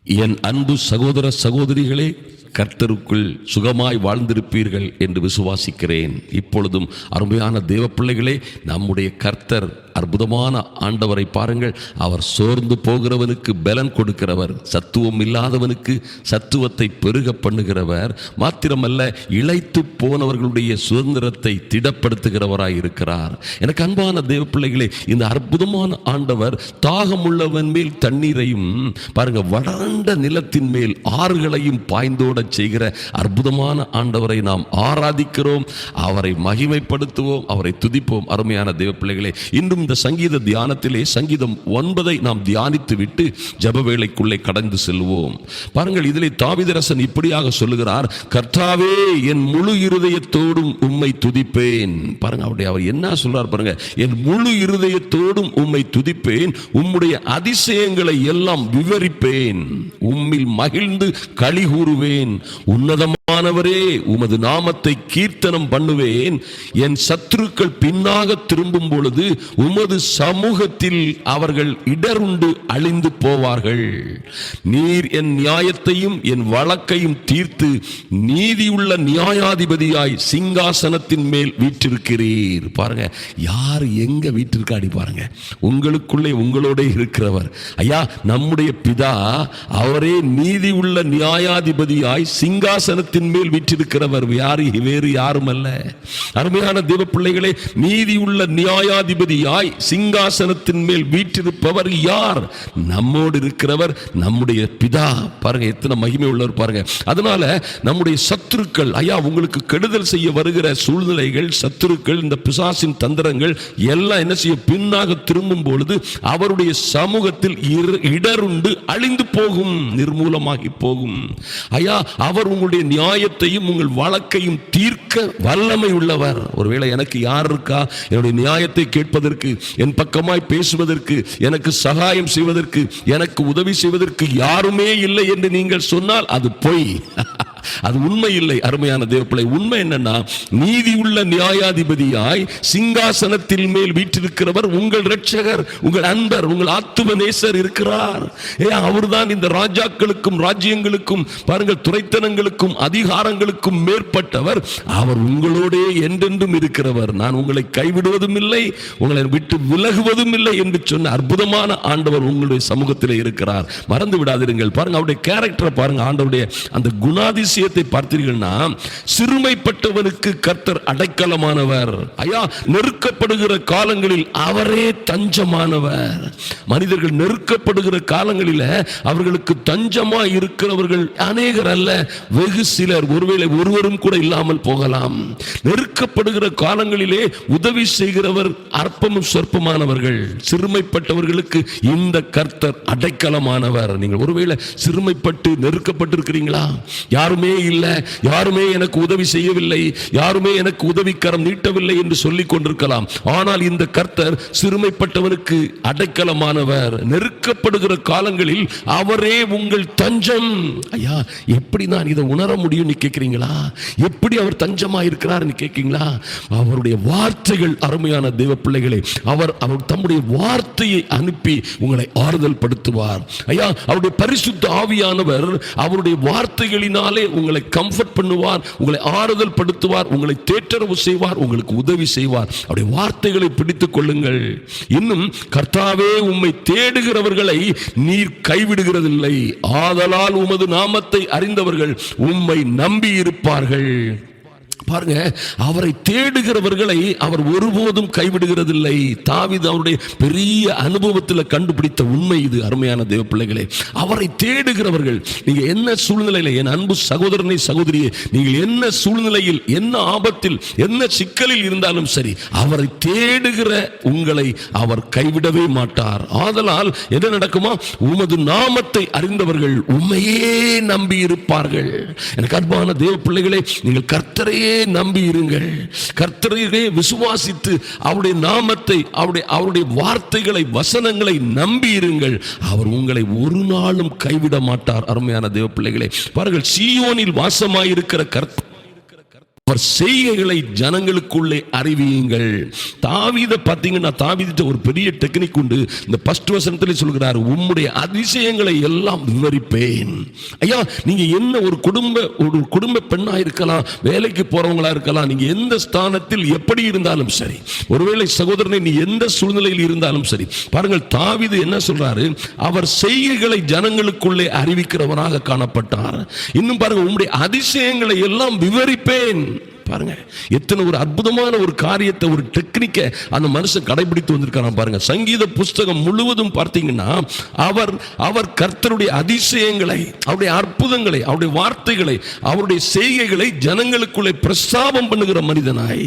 என் அன்பு சகோதர சகோதரிகளே, கர்த்தருக்குள் சுகமாய் வாழ்ந்திருப்பீர்கள் என்று விசுவாசிக்கிறேன். இப்பொழுதும் அருமையான தேவ பிள்ளைகளே, நம்முடைய கர்த்தர் அற்புதமான ஆண்டவரை பாருங்கள். அவர் சோர்ந்து போகிறவனுக்கு பலன் கொடுக்கிறவர், சத்துவம் இல்லாதவனுக்கு சத்துவத்தை பெருக பண்ணுகிறவர், மாத்திரமல்ல இளைத்து போனவர்களுடைய சுதந்திரத்தை திடப்படுத்துகிறவராய் இருக்கிறார். எனக்கு அன்பான தேவ பிள்ளைகளே, இந்த அற்புதமான ஆண்டவர் தாகமுள்ளவன் மேல் தண்ணீரையும் பாருங்க, வறண்ட நிலத்தின் மேல் ஆறுகளையும் பாய்ந்தோட செய்கிற அற்புதமான ஆண்டவரை நாம் ஆராதிக்கிறோம், அவரை மகிமைப்படுத்துவோம், அவரை துதிப்போம். அருமையான தேவ பிள்ளைகளே, இன்றும் இந்த சங்கீத தியானத்திலே சங்கீதம் 9 நாம் தியானித்து விட்டு ஜெப வேளைக்குள்ளே கடந்து செல்வோம். பாருங்கள், இதிலே தாவீதரசன் இப்படியாக சொல்லுகிறார், கர்த்தாவே என் முழு இருதயத்தோடும் உம்மை துதிப்பேன். பாருங்க, அவர் என்ன சொல்றார் பாருங்க, என் முழு இருதயத்தோடும் உம்மை துதிப்பேன், உம்முடைய அதிசயங்களை எல்லாம் விவரிப்பேன், உம்மில் மகிழ்ந்து களி கூறுவேன், உன்னதமானவரே உமது நாமத்தை கீர்த்தனம் பண்ணுவேன், என் சத்துருக்கள் பின்னாக திரும்பும் பொழுது உமது சமூகத்தில் அவர்கள் இடருண்டு அழிந்து போவார்கள். நீர் என் நியாயத்தையும் என் வழக்கையும் தீர்த்து நீதியுள்ள நியாயாதிபதியாய் சிங்காசனத்தின் மேல் வீற்றிருக்கிறீர். பாருங்க, யார் எங்க வீற்றிருக்காடி பாருங்க, உங்களுக்குள்ளே உங்களோட இருக்கிறவர் ஐயா, நம்முடைய பிதா. அவரே நீதி உள்ள நியாயாதிபதியாய் சிங்காசனத்தின் மேல் வீற்றிருக்கிறவர், வேறு யாரும் அல்ல. அருமையான தேவ பிள்ளைகளே, நீதி உள்ள நியாயாதிபதியாய் சிங்காசனத்தின் மேல் வீற்றிருப்பவர் யார்? நம்மோடு இருக்கிறவர், நம்முடைய பிதா. பாருங்க, எத்தனை மகிமை உள்ளவர் பாருங்க. அதனால நம்முடைய சத்துருக்கள் ஐயா, உங்களுக்கு கெடுதல் செய்ய வருகிற சூழ்நிலைகள், சத்துருக்கள், இந்த பிசாசின் தந்திரங்கள் எல்லாம் என்ன செய்ய, பின்னாக திரும்பும் பொழுது அவருடைய சமூகத்தில் இடருண்டு அழிந்து போகும், நிர்மூலமாகி போகும். ஐயா, அவர் உங்களுடைய நியாயத்தையும் உங்கள் வழக்கையும் தீர்க்க வல்லமை உள்ளவர். ஒருவேளை எனக்கு யார் இருக்கா என்னுடைய நியாயத்தை கேட்பதற்கு, என் பக்கமாய் பேசுவதற்கு, எனக்கு சகாயம் செய்வதற்கு, எனக்கு உதவி செய்வதற்கு யாருமே இல்லை என்று நீங்கள் சொன்னால் அது பொய், அது உண்மை இல்லை. அருமையான தேவப்பிள்ளை, உண்மை என்னன்னா, நீதி உள்ள நியாயாதிபதியாய் சிங்காசனத்தில் மேல் வீற்றிருக்கிறவர் உங்கள் இரட்சகர், உங்கள் அன்பர், உங்கள் ஆத்தும நேசர் இருக்கிறார். அவர்தான் இந்த ராஜாக்களுக்கும் ராஜ்யங்களுக்கும் பாருங்கள், துரைத்தனங்களுக்கும் அதிகாரங்களுக்கும் மேற்பட்டவர். அவர் உங்களோட என்றென்றும் இருக்கிறவர். நான் உங்களை கைவிடுவதும் இல்லை, உங்களை விட்டு விலகுவதும் இல்லை என்று சொன்ன அற்புதமான ஆண்டவர் உங்களுடைய சமூகத்தில் இருக்கிறார். மறந்து விடாதீர்கள். பாருங்க, அவருடைய கேரக்டரை பாருங்க, ஆண்டவருடைய அந்த குணாதிசயத்தை பார்த்தீர்கள்னா, சிறுமைப்பட்டவனுக்கு கர்த்தர் அடைக்கலமானவர். ஐயா, நெருக்கப்படுகிற காலங்களில் அவரே தஞ்சமானவர். மனிதர்கள் நெருக்கப்படுகிற காலங்களில் அவர்களுக்கு தஞ்சமா இருக்கிறவர்கள் அநேகர் அல்ல, வெகு சிலர், ஒருவேளை ஒருவரும் கூட இல்லாமல் போகலாம். நெருக்கப்படுகிற காலங்களிலே உதவி செய்கிறவர் அற்பமும் சொற்பமானவர்கள். சிறுமைப்பட்டவர்களுக்கு இந்த கர்த்தர் அடைக்கலமானவர். நீங்கள் ஒருவேளை சிறுமைப்பட்டு நெருக்கப்பட்டு இருக்கிறீங்களா? யாருமே இல்லை, யாருமே எனக்கு உதவி செய்யவில்லை, யாருமே எனக்கு உதவிக்கரம் நீட்டவில்லை என்று சொல்லிக் கொண்டிருக்கலாம். ஆனால் இந்த கர்த்தர் சிறுமைப்பட்டவனுக்கு அடைக்கலமானவர். நெருக்கப்படுகிற காலங்களில் அவரே உங்கள் தஞ்சம். ஐயா, எப்படி நான் இதை உணர முடியும் கேட்கிறீங்களா? எப்படி அவர் தஞ்சமா இருக்கிறார் கேட்கிறீங்களா? அவருடைய வார்த்தைகள். அருமையான தேவ பிள்ளைகளே, அவர் தம்முடைய வார்த்தையை அனுப்பி உங்களை ஆறுதல் படுத்துவார். ஐயா, அவருடைய பரிசுத்த ஆவியானவர் அவருடைய வார்த்தைகளினாலே உங்களை கம்ஃபர்ட் பண்ணுவார், உங்களை ஆறுதல் படுத்துவார், உங்களை தேற்றரவு செய்வார், உங்களுக்கு உதவி செய்வார். அவருடைய வார்த்தைகளை பிடித்துக் கொள்ளுங்கள். இன்னும், கர்த்தாவே உம்மை தேடுகிறவர்களை நீர் கைவிடுகிறதில்லை, ஆதலால் உமது நாமத்தை அறிந்தவர்கள் உம்மை நம்பி இருப்பார்கள். பாருங்க, அவரை தேடுகிறவர்களை அவர் ஒருபோதும் கைவிடுகிறதில்லை. தாவீது அவருடைய பெரிய அனுபவத்தில் கண்டுபிடித்த உண்மை இது. அருமையான தேவ பிள்ளைகளே, அவரை தேடுகிறவர்கள், நீங்க என்ன சூழ்நிலையில, என் அன்பு சகோதரனை சகோதரியே, நீங்கள் என்ன சூழ்நிலையில், என்ன ஆபத்தில், என்ன சிக்கலில் இருந்தாலும் சரி, அவரை தேடுகிற உங்களை அவர் கைவிடவே மாட்டார். ஆதலால் என்ன நடக்குமா? உமது நாமத்தை அறிந்தவர்கள் உம்மையே நம்பி இருப்பார்கள். எனக்கு அன்பான தேவ பிள்ளைகளே, நீங்கள் கர்த்தரையே நம்பி இருங்கள். கர்த்தரையே விசுவாசித்து அவருடைய நாமத்தை, அவருடைய வார்த்தைகளை, வசனங்களை நம்பி இருங்கள். அவர் உங்களை ஒரு நாளும் கைவிட மாட்டார். அருமையான தேவ பிள்ளைகளே, பாருங்கள், சீயோனில் வாசமாயிருக்கிற கர்த்தர் அவர் செய்கைகளை ஜனங்களுக்குள்ளே அறிவியுங்கள். தாவீதை பார்த்தீங்கன்னா, தாவீதுட்ட ஒரு பெரிய டெக்னிக் உண்டு. இந்த ஃபர்ஸ்ட் வசனத்தில் சொல்கிறார், உம்முடைய அதிசயங்களை எல்லாம் விவரிப்பேன். ஐயா, நீங்க என்ன ஒரு குடும்ப பெண்ணா இருக்கலாம், வேலைக்கு போறவங்களா இருக்கலாம், நீங்க எந்த ஸ்தானத்தில் எப்படி இருந்தாலும் சரி, ஒருவேளை சகோதரனை நீ எந்த சூழ்நிலையில் இருந்தாலும் சரி, பாருங்கள் தாவீது என்ன சொல்றாரு, அவர் செய்கைகளை ஜனங்களுக்குள்ளே அறிவிக்கிறவராக காணப்பட்டார். இன்னும் பாருங்க, உம்முடைய அதிசயங்களை எல்லாம் விவரிப்பேன். பாருங்க, எத்தனை ஒரு அற்புதமான ஒரு காரியத்தை, ஒரு டெக்னிக்கை அந்த மனுஷன் கடைபிடித்து வந்திருக்கான். பாருங்க, சங்கீத புஸ்தகம் முழுவதும் பார்த்தீங்கன்னா அவர் கர்த்தருடைய அதிசயங்களை, அவருடைய அற்புதங்களை, அவருடைய வார்த்தைகளை, அவருடைய செய்கைகளை ஜனங்களுக்குள்ளே பிரஸ்தாபம் பண்ணுகிற மனிதனாய்,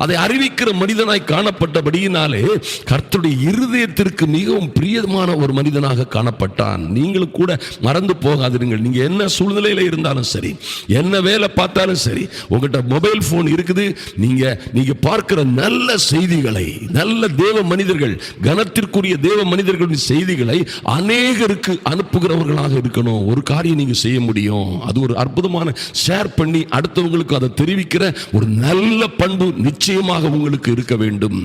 அதை அறிவிக்கிற மனிதனாய் காணப்பட்டபடியினாலே கர்த்தருடைய இருதயத்திற்கு மிகவும் பிரியமான ஒரு மனிதனாக காணப்பட்டான். நீங்களும் கூட மறந்து போகாதீர்கள். நீங்க என்ன சூழ்நிலையில இருந்தாலும் சரி, என்ன வேலை பார்த்தாலும் சரி, உங்ககிட்ட மொபைல் போன் இருக்குது, நீங்க பார்க்கிற நல்ல செய்திகளை, நல்ல தேவ மனிதர்கள், கனத்திற்குரிய தேவ மனிதர்களின் செய்திகளை அநேகருக்கு அனுப்புகிறவர்களாக இருக்கணும். ஒரு காரியம் நீங்க செய்ய முடியும், அது ஒரு அற்புதமான ஷேர் பண்ணி அடுத்தவங்களுக்கு அதை தெரிவிக்கிற ஒரு நல்ல பண்பு நிச்சயமாக உங்களுக்கு இருக்க வேண்டும்.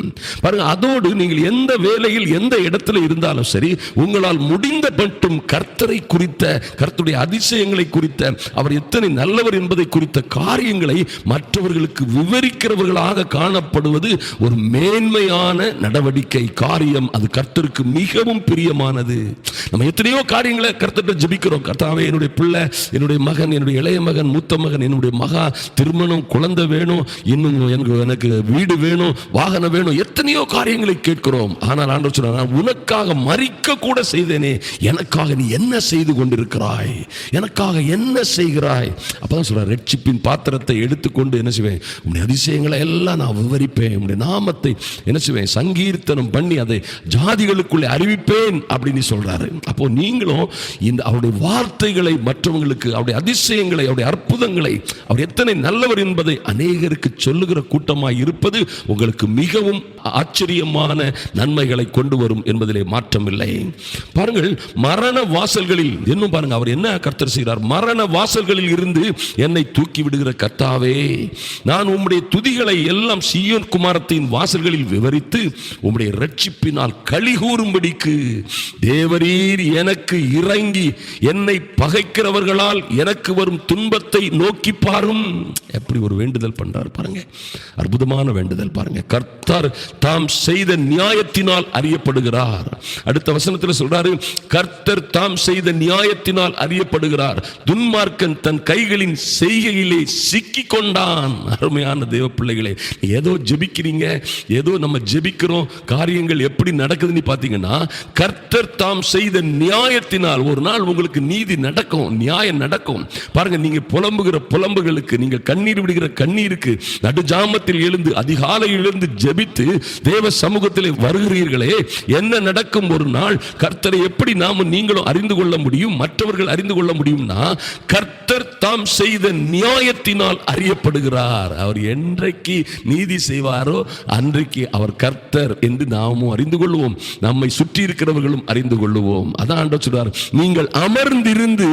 பாருங்க, அதோடு நீங்கள் எந்த வேலையில் எந்த இடத்துல இருந்தாலும் சரி, உங்களால் முடிந்த மட்டும் கர்த்தரை குறித்த, கர்த்தருடைய அதிசயங்களை குறித்த, அவர் எத்தனை நல்லவர் என்பதை குறித்த காரியங்களை மற்றவர்களுக்கு விவரிக்கிறவர்களாக காணப்படுவது ஒரு மேன்மையான நடவடிக்கை, காரியம். அது கர்த்தருக்கு மிகவும் பிரியமானது. நம்ம எத்தனையோ காரியங்களை கர்த்தர்கிட்ட ஜெபிக்கிறோம். கர்த்தாவே, என்னுடைய பிள்ளை, என்னுடைய மகன், என்னுடைய இளைய மகன், மூத்த மகன், என்னுடைய மகா திருமணம், குழந்தை வேணும், இன்னும் எனக்கு வீடு வேணும், வாகனம் வேணும், எத்தனையோ காரியங்களை கேட்கிறோம். ஆனால் ஆண்டவர் சொல்றார், நான் உனக்காக மரிக்க கூட செய்தேனே, எனக்காக நீ என்ன செய்து கொண்டிருக்கிறாய், எனக்காக என்ன செய்கிறாய்? அப்பதான் சொல்றார், ரட்சிப்பின் பாத்திரத்தை எடுத்துக்கொண்டு என்ன செய்வேன், உம்முடைய அதிசயங்களை எல்லாம் நான் விவரிப்பேன், உம்முடைய நாமத்தை என்ன செய்வேன், சங்கீர்த்தனம் பண்ணி அதை ஜாதிகளுக்குள்ளே அறிவிப்பேன் அப்படின்னு சொல்றாரு. அப்போ நீங்களும் இந்த அவருடைய வார்த்தைகளை மற்றவங்களுக்கு, அவருடைய அதிசயங்களை, அவருடைய அற்புதங்களை, அவர் எத்தனை நல்லவர் என்பதை அநேகருக்கு சொல்லுகிற கூட்டமாய் இருப்பது உங்களுக்கு மிகவும் ஆச்சரியமான நன்மைகளை கொண்டு வரும் என்பதிலே மாற்றமில்லை. பாருங்கள், மரண வாசல்களில் இன்னும் பாருங்க, அவர் என்ன கர்த்தர் செய்கிறார், மரண வாசல்களில் இருந்து என்னை தூக்கி விடுகிற கர்த்தாவே, நான் உம்முடைய துதிகளை எல்லாம் சீயோன் குமாரத்தின் வாசல்களில் விவரித்து உம்முடைய ரட்சிப்பினால் களி கூறும்படிக்கு தேவரீர் எனக்கு இறங்கி என்னை பகைக்கிறவர்களால் எனக்கு வரும் துன்பத்தை நோக்கி பாரும். எப்படி ஒரு வேண்டுதல் பண்றார் பாருங்க, அற்புதமான வேண்டுதல் பாருங்க. கர்த்தர் தாம் செய்த நியாயத்தினால் அறியப்படுகிறார். அடுத்த வசனத்தில் சொல்றாரு, கர்த்தர் தாம் செய்த நியாயத்தினால் அறியப்படுகிறார், துன்மார்க்கன் தன் கைகளின் செய்கையிலே சிக்கி கொண்டான். அருமையான தேவ பிள்ளைகளே, ஏதோ ஜெபிக்கிறீங்க, ஏதோ நம்ம ஜெபிக்கிறோம், காரியங்கள் எப்படி நடக்குதுன்னு பார்த்தீங்கன்னா, கர்த்தர் தாம் செய்த நியாயத்தினால் ஒரு நாள் உங்களுக்கு நீதி நடக்கும், நியாயம் நடக்கும். பாருங்க, நீங்க புலம்புகிற புலம்புகளுக்கு, நீங்க கண்ணீர் விடுகிற கண்ணீருக்கு நடுஜாமத்தில் எழுந்து, அதிகாலையில் எழுந்து ஜெபித்து தேவ சமூகத்தில் வருகிறீர்களே, என்ன நடக்கும்? ஒரு நாள் கர்த்தரை எப்படி நாம நீங்களும் அறிந்து கொள்ள முடியும், மற்றவர்கள் அறிந்து கொள்ள முடியும்னா, கர்த்தர் தாம் செய்த நியாயத்தினால் அறியப்படுகிறார். அவர் என்றைக்கு நீதி செய்வாரோ அன்றைக்கு அவர் கர்த்தர் என்று நாமும் அறிந்து கொள்வோம், நம்மை சுற்றி இருக்கிறவர்களும் அறிந்து கொள்வோம். அதான் ஆண்டவர் சொல்றார், நீங்கள் அமர்ந்திருந்து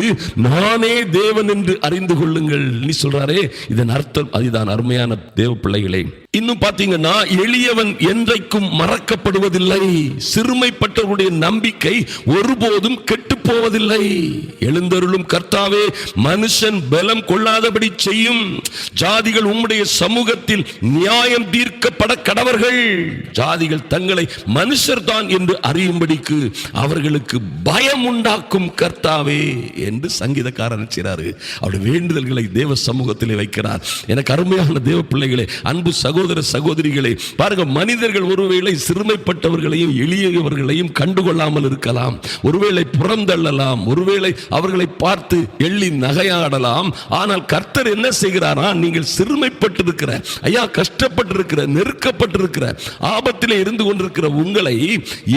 நானே தேவன் என்று அறிந்து கொள்ளுங்கள் நீ சொல்றாரே, இதன் அர்த்தம் அதுதான். அருமையான தேவ பிள்ளைகளே, இன்னும் பாத்தீங்கன்னா, எளியவன் என்றைக்கும் மறக்கப்படுவதில்லை, சிறுமைப்பட்டவருடைய நம்பிக்கை ஒருபோதும் கெட்டு போவதில்லை. எழுந்தருளும் கர்த்தாவே, மனுஷன் பலம் கொள்ளாதபடி செய்யும், ஜாதிகள் உம்முடைய சமூகத்தில் நியாயம் தீர்க்கப்பட கடவர்கள், ஜாதிகள் தங்களை மனுஷர் தான் என்று அறியும்படிக்கு அவர்களுக்கு பயம் உண்டாக்கும் கர்த்தாவே என்று சங்கீதக்காரன் செய்றாரு. அவருடைய வேண்டுதல்களை தேவ சமூகத்திலே வைக்கிறார். எனக்கு அருமையான தேவ பிள்ளைகளே, அன்பு சகோதர சகோதரிகளே, பாருங்க, மனிதர்கள் ஒருவேளை சிறுமைப்பட்டவர்களையும் எளியவர்களையும் கண்டுகொள்ளாமல் இருக்கலாம், ஒருவேளை புறந்தள்ளலாம், ஒருவேளை அவர்களை பார்த்து எள்ளி நகையாடலாம். ஆனால் கர்த்தர் என்ன செய்கிறாரா, நீங்கள் சிறுமைப்பட்டிருக்கிற, ஐயா கஷ்டப்பட்டிருக்கிற, நெருக்கப்பட்டிருக்கிற, ஆபத்திலே இருந்து கொண்டிருக்கிற உங்களை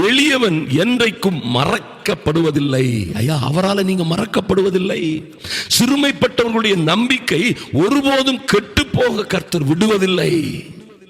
எளியவன் என்றைக்கும் மறக்கப்படுவதில்லை. ஐயா, அவரால் நீங்க மறக்கப்படுவதில்லை. சிறுமைப்பட்டவர்களுடைய நம்பிக்கை ஒருபோதும் கெட்டு போக கர்த்தர் விடுவதில்லை.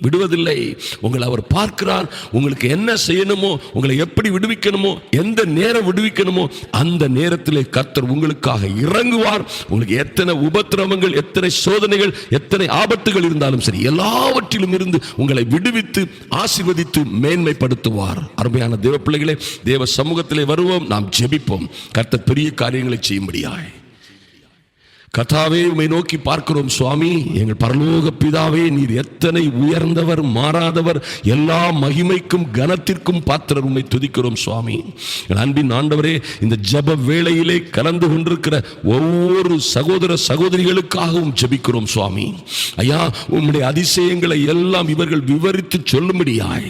விடுவதில்லை. உங்களை அவர் பார்க்கிறார். உங்களுக்கு என்ன செய்யணுமோ, உங்களை எப்படி விடுவிக்கணுமோ, எந்த நேரம் விடுவிக்கணுமோ அந்த நேரத்திலே கர்த்தர் உங்களுக்காக இறங்குவார். உங்களுக்கு எத்தனை உபத்திரவங்கள், எத்தனை சோதனைகள், எத்தனை ஆபத்துகள் இருந்தாலும் சரி, எல்லாவற்றிலும் இருந்து உங்களை விடுவித்து ஆசீர்வதித்து மேன்மைப்படுத்துவார். அருமையான தேவ பிள்ளைகளே, தேவ சமூகத்திலே வருவோம், நாம் ஜெபிப்போம். கர்த்தர் பெரிய காரியங்களை செய்யும்படியாய். கர்த்தாவே, உம்மை நோக்கி பார்க்கிறோம் சுவாமி. எங்கள் பரலோக பிதாவே, நீர் எத்தனை உயர்ந்தவர், மாறாதவர், எல்லா மகிமைக்கும் கனத்திற்கும் பாத்திரர். உம்மை துதிக்கிறோம் சுவாமி. எங்கள் அன்பின் ஆண்டவரே, இந்த ஜெப வேளையிலே கலந்து கொண்டிருக்கிற ஒவ்வொரு சகோதர சகோதரிகளுக்காகவும் ஜெபிக்கிறோம் சுவாமி. ஐயா, உம்முடைய அதிசயங்களை எல்லாம் இவர்கள் விவரித்து சொல்லும்படியாய்,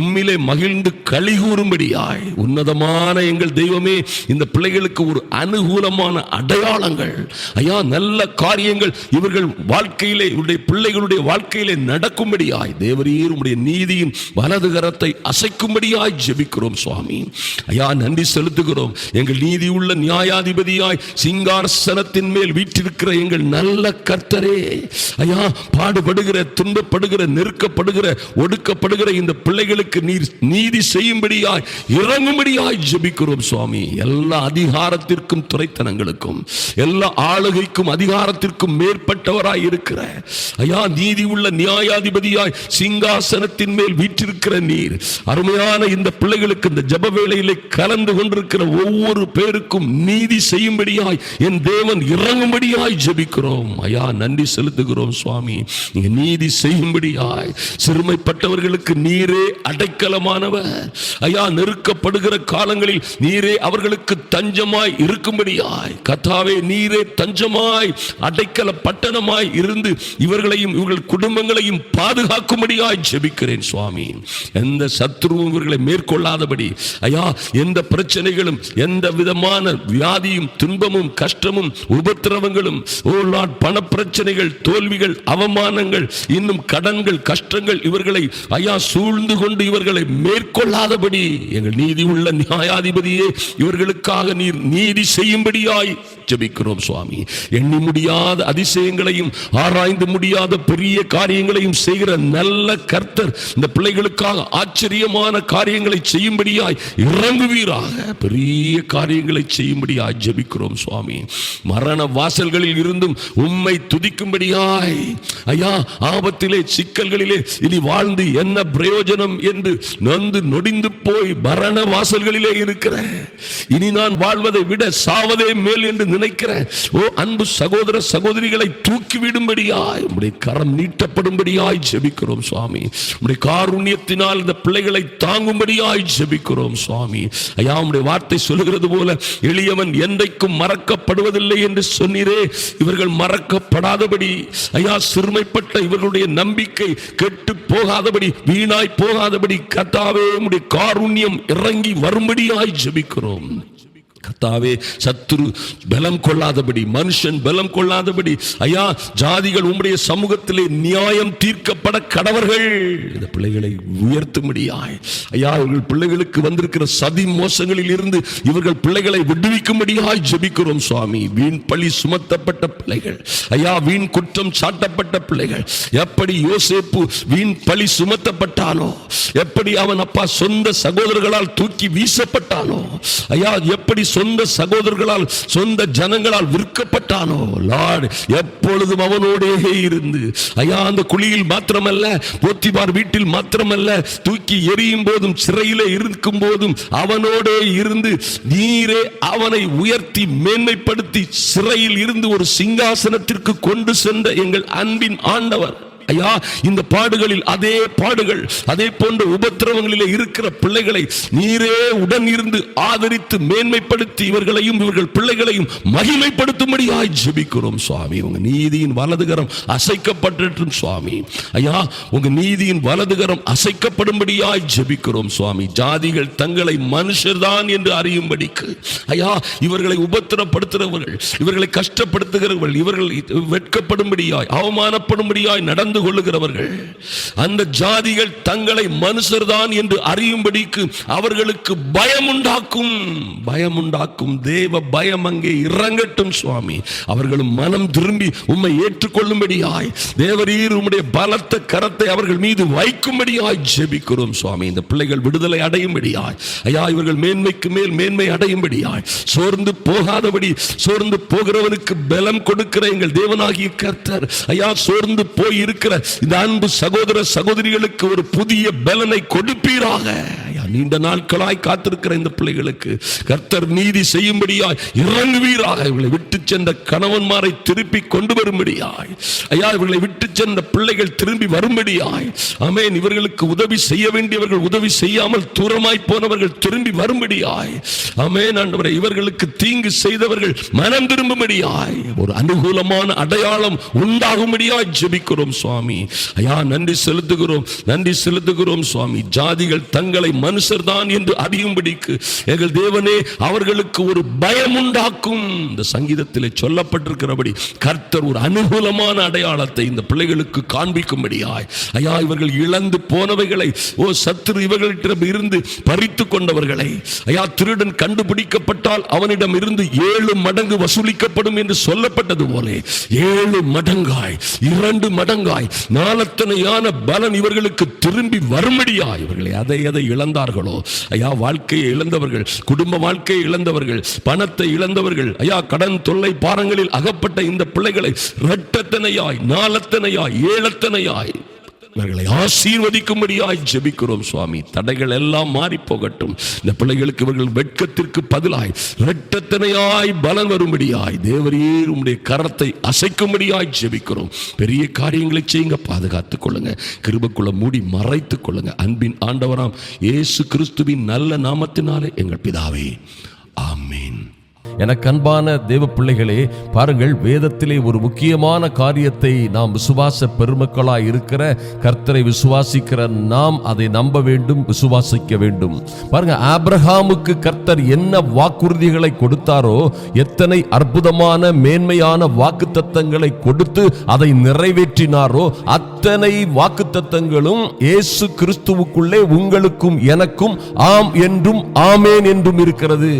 உம்மிலே மகிழ்ந்து களி கூறும்படியாய், உன்னதமான எங்கள் தெய்வமே, இந்த பிள்ளைகளுக்கு ஒரு அனுகூலமான அடையாளங்கள், ஐயா நல்ல காரியங்கள் இவர்கள் வாழ்க்கையிலே, இவருடைய பிள்ளைகளுடைய வாழ்க்கையிலே நடக்கும்படியாய் தேவரீர் உம்முடைய நீதியின் வலது கரத்தை அசைக்கும்படியாய் ஜெபிக்கிறோம் சுவாமி. ஐயா, நன்றி செலுத்துகிறோம். எங்கள் நீதி உள்ள நியாயாதிபதியாய் சிங்காசனத்தின் மேல் வீற்றிருக்கிற எங்கள் நல்ல கர்த்தரே, ஐயா, பாடுபடுகிற, துன்பப்படுகிற, நெருக்கப்படுகிற, ஒடுக்கப்படுகிற இந்த பிள்ளைகளுக்கு நீர் நீதி செய்யும்படியாய் இறங்கும்படியாய் ஜெபிக்கிறோம் சுவாமி. எல்லா அதிகாரத்திற்கும், துரைத்தனங்களுக்கும், எல்லா ஆளுகைக்கும், அதிகாரத்திற்கும் மேற்பட்டவராய் இருக்கிற ஐயா, நீதி உள்ள நியாயாதிபதியாய் சிங்காசனத்தின் மேல் வீற்றிருக்கிற நீர், அருமையான இந்த பிள்ளைகளுக்கு இந்த ஜெப வேளையிலே கலந்து கொண்டிருக்கிற ஒவ்வொரு பேருக்கும் நீதி செய்யும்படியாய் என் தேவன் இறங்கும்படியாய் ஜெபிக்கிறோம். ஐயா, நன்றி செலுத்துகிறோம் சுவாமி. நீங்க நீதி செய்யும்படியாய், சிறுமைப்பட்டவர்களுக்கு நீரே அடைக்கலமானவர். ஐயா, நெருக்கப்படுகிற காலங்களில் நீரே அவர்களுக்கு தஞ்சமாய் இருக்கும்படியாய், கர்த்தாவே நீரே தஞ்சமாய் அடைக்கல பட்டணமாய் இருந்து இவர்களையும் இவர்கள் குடும்பங்களையும் பாதுகாக்கும்படியாய் ஜெபிக்கிறேன் சுவாமி. எந்த சத்துருவும் இவர்களை மேற்கொள்ளாதபடி, ஐயா, எந்த பிரச்சனைகளும், எந்த விதமான வியாதியும், துன்பமும், கஷ்டமும், உபத்திரவங்களும், ஓ லார்ட், பண பிரச்சனைகள், தோல்விகள், அவமானங்கள், இன்னும் கடன்கள், கஷ்டங்கள் இவர்களை ஐயா சூழ்ந்து கொண்டு இவர்களை மேற்கொள்ளாதபடி எங்கள் நீதி உள்ள நியாயாதிபதியே, இவர்களுக்காக நீர் நீதி செய்யும்படியாய் ஜெபிக்கிறோம் சுவாமி. எண்ணி முடியாத அதிசயங்களையும், ஆராய்ந்து முடியாத பெரிய காரியங்களையும் செய்கிற நல்ல கர்த்தர் இந்த பிள்ளைகளுக்காக ஆச்சரியமான காரியங்களை செய்யும்படியாய் இறங்குவீராக. பெரிய காரியங்களை செய்யும்படியாய் ஜெபிக்கிறோம் சுவாமி. மரண வாசல்களில் இருந்தும் உம்மை துதிக்கும்படியாய், ஐயா, ஆபத்திலே, சிக்கல்களிலே இனி வாழ்ந்து என்ன பிரயோஜனம் என்று நொந்து நொடிந்து போய் மரண வாசல்களிலே இருக்கிற, இனி நான் வாழ்வதை விட சாவதே மேல் என்று நினைக்கிற ஓ அன்பு சகோதர சகோதரிகளை தூக்கிவிடும்படியாய் உம்முடைய கரம் நீட்டப்படும்படியாய் ஜெபிக்கிறோம் சுவாமி. உம்முடைய காருண்யத்தினால் இந்த பிள்ளைகளை தாங்கும்படியாய் ஜெபிக்கிறோம் சுவாமி. ஐயா, உம்முடைய வார்த்தை சொல்லுகிறது போல, எளியவன் என்றைக்கும் மறக்கப்படுவதில்லை என்று சொன்னீரே, இவர்கள் மறக்கப்படாதபடி, ஐயா, சிறுமைப்பட்ட இவர்களுடைய நம்பிக்கை கெட்டு போகாதபடி, வீணாய் போகாதபடி, கர்த்தாவே உம்முடைய காருண்யம் இறங்கி வரும்படியாய் ஜெபிக்கிறோம். கர்த்தாவே, சத்துரு பலம் கொள்ளாதபடி, மனுஷன் பலம் கொள்ளாதபடி, ஐயா, ஜாதிகள் உம்முடைய சமூகத்திலே நியாயம் தீர்க்கப்பட கடவர்கள். இந்த பிள்ளைகளை உயர்த்தும்படியாய், ஐயா, இவர்கள் பிள்ளைகளுக்கு வந்திருக்கிற சதி மோசங்களில் இருந்து இவர்கள் பிள்ளைகளை விடுவிக்கும்படியாய் ஜெபிக்கிறோம் சுவாமி. வீண் பழி சுமத்தப்பட்ட பிள்ளைகள், ஐயா, வீண் குற்றம் சாட்டப்பட்ட பிள்ளைகள், எப்படி யோசேப்பு வீண் பழி சுமத்தப்பட்டானோ, எப்படி அவன் அப்பா சொந்த சகோதரர்களால் தூக்கி வீசப்பட்டானோ, ஐயா, எப்படி சொந்த சகோதரர்களால், சொந்த ஜனங்களால் விற்கப்பட்டானோ, லார்ட், எப்பொழுதும் அவனோடே இருந்து, ஐயா, அந்த குழியில் மாத்திரமல்ல, போத்திபார் வீட்டில் மாத்திரமல்ல, தூக்கி எரியும் போதும், சிறையிலே இருக்கும் போதும் அவனோடே இருந்து நீரே அவனை உயர்த்தி மேன்மைப்படுத்தி சிறையில் இருந்து ஒரு சிங்காசனத்திற்கு கொண்டு சென்ற எங்கள் அன்பின் ஆண்டவர். ஐயா, இந்த பாடுகளில் அதே பாடுகள், அதே போன்ற உபத்திரவங்களிலே இருக்கிற பிள்ளைகளை நீரே உடன் இருந்து ஆதரித்து மேன்மைப்படுத்தி இவர்களையும் இவர்கள் பிள்ளைகளையும் மகிமைப்படுத்தும்படியாய் ஜெபிக்கிறோம் சுவாமி. உங்க நீதியின் வலதுகரம் அசைக்கப்பட்டட்டும் சுவாமி. ஐயா, உங்க நீதியின் வலதுகரம் அசைக்கப்படும்படியாய் ஜெபிக்கிறோம் சுவாமி. ஜாதிகள் தங்களை மனுஷர்தான் என்று அறியும்படிக்கு, ஐயா, இவர்களை உபத்திரப்படுத்துகிறவர்கள், இவர்களை கஷ்டப்படுத்துகிறவர்கள், இவர்கள் வெட்கப்படும்படியாய், அவமானப்படும்படியாய் நடந்து நடந்து கொள்ளுகிறவர்கள். அந்த ஜாதிகள் தங்களை மனுஷர்தான் என்று அறியும்படிக்கு அவர்களுக்கு பயமுண்டாக்கும். தேவ பயம் அங்கே இறங்கட்டும் சுவாமி. அவர்களும் மனம் திரும்பி உம்மை ஏற்றுக்கொள்ளும்படியாய் தேவரீர் உம்முடைய பலத்த கரத்தை அவர்கள் மீது வைக்கும்படியாய் ஜெபிக்கிறோம் சுவாமி. இந்த பிள்ளைகள் விடுதலை அடையும்படியாய் ஐயா, இவர்கள் மேன்மைக்கு மேல் மேன்மை அடையும்படியாய், சோர்ந்து போகாதபடி, சோர்ந்து போகிறவனுக்கு பலம் கொடுக்கிற எங்கள் தேவனாகிய கர்த்தர் ஐயா, சோர்ந்து போய் இருக்கிற இந்த அன்பு சகோதர சகோதரிகளுக்கு ஒரு புதிய பலனை கொடுப்பீராக. நீண்ட நாட்களாய் காத்திருக்கிற இந்த பிள்ளைகளுக்கு கர்த்தர் நீதி செய்யும்படியாய் இறங்குவீராக. இவர்களை விட்டு சென்ற கணவன்மாரை திருப்பி கொண்டு வரும்படியாய் ஐயா, இவர்களை விட்டு சென்ற பிள்ளைகள் திரும்பி வரும்படியாய் ஆமென். இவர்களுக்கு உதவி செய்ய வேண்டியவர்கள் உதவி செய்யாமல் தூரமாய் போனவர்கள் திரும்பி வரும்படியாய் ஆமென். ஆண்டவரே, இவர்களுக்கு தீங்கு செய்தவர்கள் மனம் திரும்பும்படியாய் ஒரு அனுகூலமான அடையாளம் உண்டாகும்படியாய் ஜெபிக்கிறோம் சுவாமி. ஐயா, நன்றி செலுத்துகிறோம் சுவாமி. ஜாதிகள் தங்களை மனுஷர்தான் என்று அறியும்படிக்கு எங்கள் தேவனே அவர்களுக்கு ஒரு பயம் உண்டாக்கும். இந்த சங்கீதத்திலே சொல்லப்பட்டிருக்கிறபடி கர்த்தர் ஒரு அனுகூலமான அடையாளத்தை இந்த பிள்ளைகளுக்கு காண்பிக்கும்படியாய் ஐயா, இவர்கள் இழந்து போனவைகளை சத்துரு இவர்களிடம் இருந்து பறித்து கொண்டவர்களை ஐயா, திருடன் கண்டுபிடிக்கப்பட்டால் அவனிடம் இருந்து 7 மடங்கு வசூலிக்கப்படும் என்று சொல்லப்பட்டது போல 7 மடங்காய் 2 மடங்காய் நாளத்தனையான பலன் இவர்களுக்கு திரும்பி வரும்படியாய் இவர்களை எதை இழந்தார்களோ ஐயா, வாழ்க்கையை இழந்தவர்கள், குடும்ப வாழ்க்கையை இழந்தவர்கள், பணத்தை இழந்தவர்கள் ஐயா, கடன் தொல்லை பாரங்களில் அகப்பட்ட இந்த பிள்ளைகளை இரட்டத்தனையாய், நாளத்தனையாய், 7 இவர்களை ஆசீர்வதிக்கும்படியாய் ஜெபிக்கிறோம் சுவாமி. தடைகள் எல்லாம் மாறி போகட்டும். இந்த பிள்ளைகளுக்கு இவர்கள் வெட்கத்திற்கு பதிலாய் இரட்டத்தனையாய் பலன் வரும்படியாய் தேவரீர் உம்முடைய கரத்தை அசைக்கும்படியாய் ஜெபிக்கிறோம். பெரிய காரியங்களை செய்யுங்க, பாதுகாத்துக் கொள்ளுங்க, கிருபைக்குள்ள மூடி மறைத்துக் கொள்ளுங்க. அன்பின் ஆண்டவராம் இயேசு கிறிஸ்துவின் நல்ல நாமத்தினாலே எங்கள் பிதாவே, ஆமென். எனக்கு அன்பான தேவ பிள்ளைகளே, பாருங்கள், வேதத்திலே ஒரு முக்கியமான காரியத்தை நாம் விசுவாச பெருமக்களாய் இருக்கிற கர்த்தரை விசுவாசிக்கிற நாம் அதை நம்ப வேண்டும், விசுவாசிக்க வேண்டும். பாருங்க, ஆபிரகாமுக்கு கர்த்தர் என்ன வாக்குறுதிகளை கொடுத்தாரோ, எத்தனை அற்புதமான மேன்மையான வாக்குத்தத்தங்களை கொடுத்து அதை நிறைவேற்றினாரோ, அத்தனை வாக்குத்தத்தங்களும் இயேசு கிறிஸ்துவுக்குள்ளே உங்களுக்கும் எனக்கும் ஆம் என்றும் ஆமேன் என்றும் இருக்கிறது.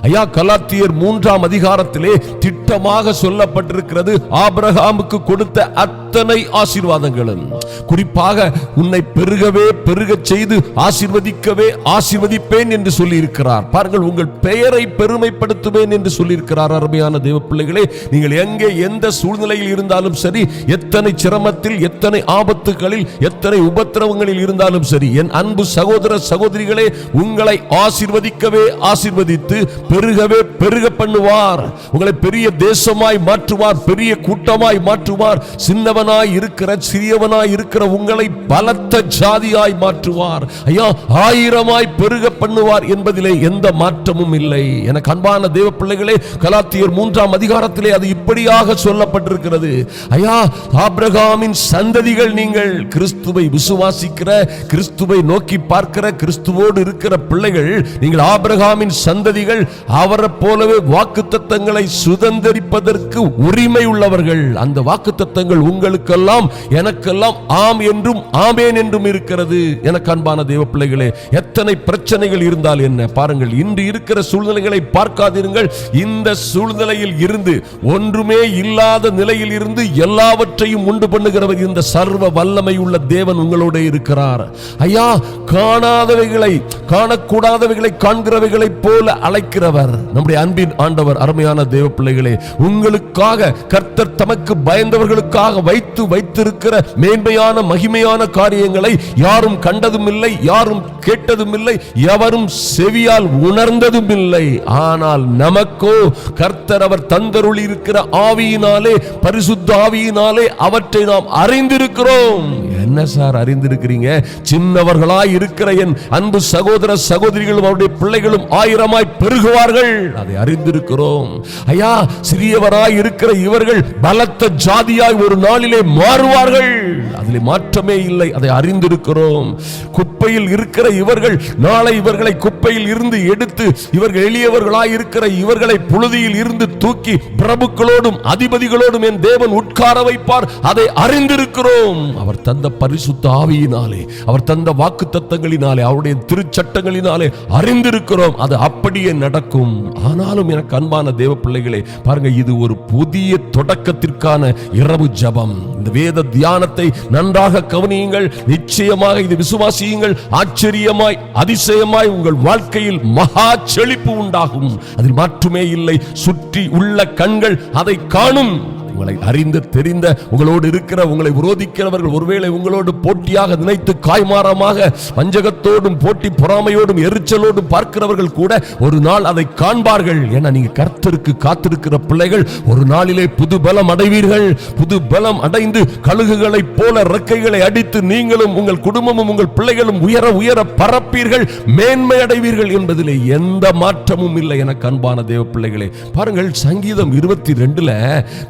ஐயா, கலாத்தியர் 3ஆம் அதிகாரத்திலே திட்டமாக சொல்லப்பட்டிருக்கிறது. ஆபிரகாமுக்கு கொடுத்த அத்தனை ஆசீர்வாதங்களும், குறிப்பாக உன்னை பெருகவே பெருகச் செய்து ஆசீர்வதிக்கவே ஆசீர்வதிப்பேன் என்று சொல்லி இருக்கிறார். பாருங்கள், உங்கள் பெயரை பெருமைப்படுத்துவேன் என்று சொல்லி இருக்கிறார். அருமையான தேவ பிள்ளைகளே, நீங்கள் எங்கே எந்த சூழ்நிலையில் இருந்தாலும் சரி, எத்தனை சிரமத்தில், எத்தனை ஆபத்துகளில், எத்தனை உபத்திரவங்களில் இருந்தாலும் சரி, என் அன்பு சகோதர சகோதரிகளே, உங்களை ஆசீர்வதிக்கவே ஆசீர்வதித்து பெருகவே பெருக பண்ணுவார். உங்களை பெரிய தேசமாய் மாற்றுவார், பெரிய கூட்டமாய் மாற்றுவார். சின்னவனாய் இருக்கிற, சிறியவனாய் இருக்கிற உங்களை பலத்த ஜாதியாய் மாற்றுவார். ஐயா, 1000ஆய் பெருக பண்ணுவார் என்பதிலே எந்த மாற்றமும் இல்லை. எனக்கு அன்பான தேவ பிள்ளைகளே, கலாத்தியர் 3ஆம் அதிகாரத்திலே அது இப்படியாக சொல்லப்பட்டிருக்கிறது. ஐயா, ஆபிரகாமின் சந்ததிகள் நீங்கள், கிறிஸ்துவை விசுவாசிக்கிற, கிறிஸ்துவை நோக்கி பார்க்கிற, கிறிஸ்துவோடு இருக்கிற பிள்ளைகள் நீங்கள் ஆபிரகாமின் சந்ததிகள். அவரை போலவே வாக்குத்தத்தங்களை சுதந்தரிப்பதற்கு உரிமை உள்ளவர்கள். அந்த வாக்குத்தத்தங்கள் உங்களுக்கெல்லாம் எனக்கெல்லாம் ஆம் என்றும் ஆமேன் என்றும் இருக்கிறது. எனக்கு அன்பான தேவ பிள்ளைகளே, எத்தனை பிரச்சனைகள் இருந்தால் என்ன, பாருங்கள், இன்று இருக்கிற சூழ்நிலைகளை பார்க்காதீர்கள். இந்த சூழ்நிலையில் இருந்து, ஒன்றுமே இல்லாத நிலையில் இருந்து எல்லாவற்றையும் உண்டு பண்ணுகிறவர் இந்த சர்வ வல்லமை உள்ள தேவன் உங்களோட இருக்கிறார். ஐயா, காணாதவைகளை காணக்கூடாதவைகளை காண்கிறவைகளை போல அழைக்கிறவர் நம்முடைய அன்பின் ஆண்டவர். அருமையான தேவ பிள்ளைகளே, உங்களுக்காக கர்த்தர் தமக்கு பயந்தவர்களுக்காக வைத்திருக்கிற மேன்மையான மகிமையான காரியங்களை யாரும் கண்டதும் இல்லை, யாரும் கேட்டதும் இல்லை, எவரும் செவியால் உணர்ந்ததும் இல்லை. ஆனால் நமக்கோ கர்த்தர் அவர் தந்தருளி இருக்கிற ஆவியினாலே, பரிசுத்த ஆவியினாலே அவற்றை நாம் அறிந்திருக்கிறோம். என்ன சார் அறிந்திருக்கிறீங்க? சின்னவர்களாய் இருக்கிற என் அன்பு சகோதர சகோதரிகளும் அவருடைய பிள்ளைகளும் 1000ஆய் பெருகுவார்கள், அதை அறிந்திருக்கிறோம். ஐயா, சிறியவராய் இருக்கிற இவர்கள் பலத்த ஜாதியாய் ஒரு நாளிலே மாறுவார்கள், அது அதில் மாற்றமே இல்லை, அதை அறிந்திருக்கிறோம். குப்பையில் இருக்கிற இவர்கள் நாளை இவர்களை குப்பையில் இருந்து எடுத்து, இவர்கள் எளியவர்களாய் இருக்கிற இவர்களை புழுதியில் இருந்து தூக்கி பிரபுக்களோடும் அதிபதிகளோடும் என் தேவன் உட்கார வைப்பார், அதை அறிந்திருக்கிறோம். அவர் தந்த பரிசுத்த ஆவியினாலே, அவர் தந்த வாக்குத்தத்தங்களினாலே, அவருடைய திருச்சட்டங்களினாலே அறிந்திருக்கிறோம். அது அப்படியே நடக்கும். ஆனாலும் எனக்கு அன்பான தேவ பிள்ளைகளே, பாருங்க, இது ஒரு புதிய தொடக்கத்திற்கான இரவு ஜெபம். இந்த வேத தியானத்தை நன்றாக கவனியுங்கள். நிச்சயமாக இது விசுவாசியுங்கள். ஆச்சரியமாய் அதிசயமாய் உங்கள் வாழ்க்கையில் மகா செழிப்பு உண்டாகும். அதில் மாற்றுமே இல்லை. சுற்றி உள்ள கண்கள் அதை காணும். உங்களை அறிந்து தெரிந்த, உங்களோடு இருக்கிற, உங்களை விரோதிக்கிறவர்கள் ஒருவேளை உங்களோடு போட்டியாக நினைத்து காய்மாரமாக வஞ்சகத்தோடும் போட்டி பொறாமையோடும் எரிச்சலோடும் பார்க்கிறவர்கள் கூட ஒரு நாள் அதை காண்பார்கள். ஏன்னா நீங்க கர்த்தருக்கு காத்திருக்கிற பிள்ளைகள். ஒரு நாளிலே புது பலம் அடைவீர்கள். புது பலம் அடைந்து கழுகுகளைப் போல ரெக்கைகளை அடித்து நீங்களும் உங்கள் குடும்பமும் உங்கள் பிள்ளைகளும் உயர உயர பறப்பீர்கள், மேன்மை அடைவீர்கள் என்பதிலே எந்த மாற்றமும் இல்லை. எனக்கு அன்பான தேவ பிள்ளைகளே, பாருங்கள், சங்கீதம் 22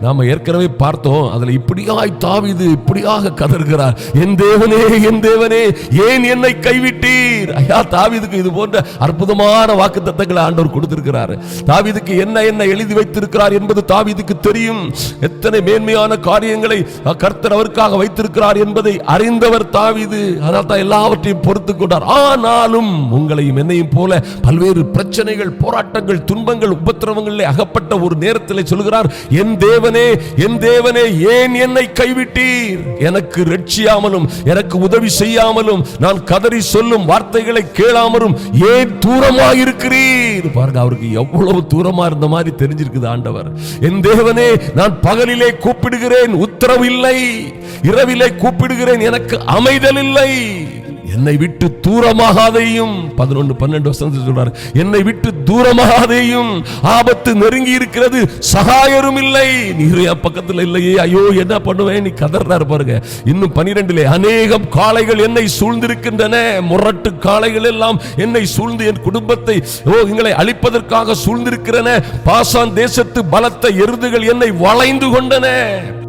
நாம ஏற்கனவே பார்த்தோம். அதுல இப்படியாய் தாவீது இப்படியாக கதறுகிறார், என் தேவனே, என் தேவனே, ஏன் என்னை கைவிட்டீர்? ஐயா, தாவீதுக்கு இது போன்ற அற்புதமான வாக்குத்தத்தங்களை ஆண்டவர் கொடுத்திருக்கிறார். தாவீதுக்கு என்ன என்ன எழுதி வைத்திருக்கிறார் என்பது தாவீதுக்கு தெரியும். எத்தனை மேன்மையான காரியங்களை கர்த்தர் அவருக்காக வைத்திருக்கிறார் என்பதை அறிந்தவர் தாவீது. அதனால தான் எல்லாவற்றையும் பொறுத்துக் கொண்டார். ஆனாலும் உங்களையும் என்னையும் போல பல்வேறு பிரச்சனைகள், போராட்டங்கள், துன்பங்கள், உபத்திரவங்களில் அகப்பட்ட ஒரு நேரத்தில் சொல்கிறார், என் தேவனே, என் தேவனே, ஏன் என்னை கைவிட்டீர்? எனக்கு ரட்சியாமலும் எனக்கு உதவி செய்யாமலும் நான் கதறி சொல்லும் வார்த்தைகளை கேளாமலும் ஏன் தூரமாக இருக்கிறீர்? பாருங்க, அவருக்கு எவ்வளவு தூரமா இருந்த மாதிரி தெரிஞ்சிருக்குது ஆண்டவர். என் தேவனே, நான் பகலிலே கூப்பிடுகிறேன், உத்தரவு இல்லை. இரவிலே கூப்பிடுகிறேன், எனக்கு அமைதல் இல்லை. என்னை விட்டு தூரமாகாதேயும். 11-12 வசனத்தில் சொல்றார், என்னை விட்டு தூரமாகாதேயும், ஆபத்து நெருங்கி இருக்கிறது, சகாயரும் இல்லை. நீர் என் பக்கத்தில் இல்லையே, ஐயோ என்ன பண்ணுவேன்? நீ கதறாரு பாருங்க. இன்னும் 12 அநேகம் காளைகள் என்னை சூழ்ந்திருக்கின்றன. முரட்டு காளைகள் எல்லாம் என்னை சூழ்ந்து என் குடும்பத்தை எங்களை அழிப்பதற்காக சூழ்ந்திருக்கிறன. பாசான் தேசத்து பலத்த எருதுகள் என்னை வளைந்து கொண்டன.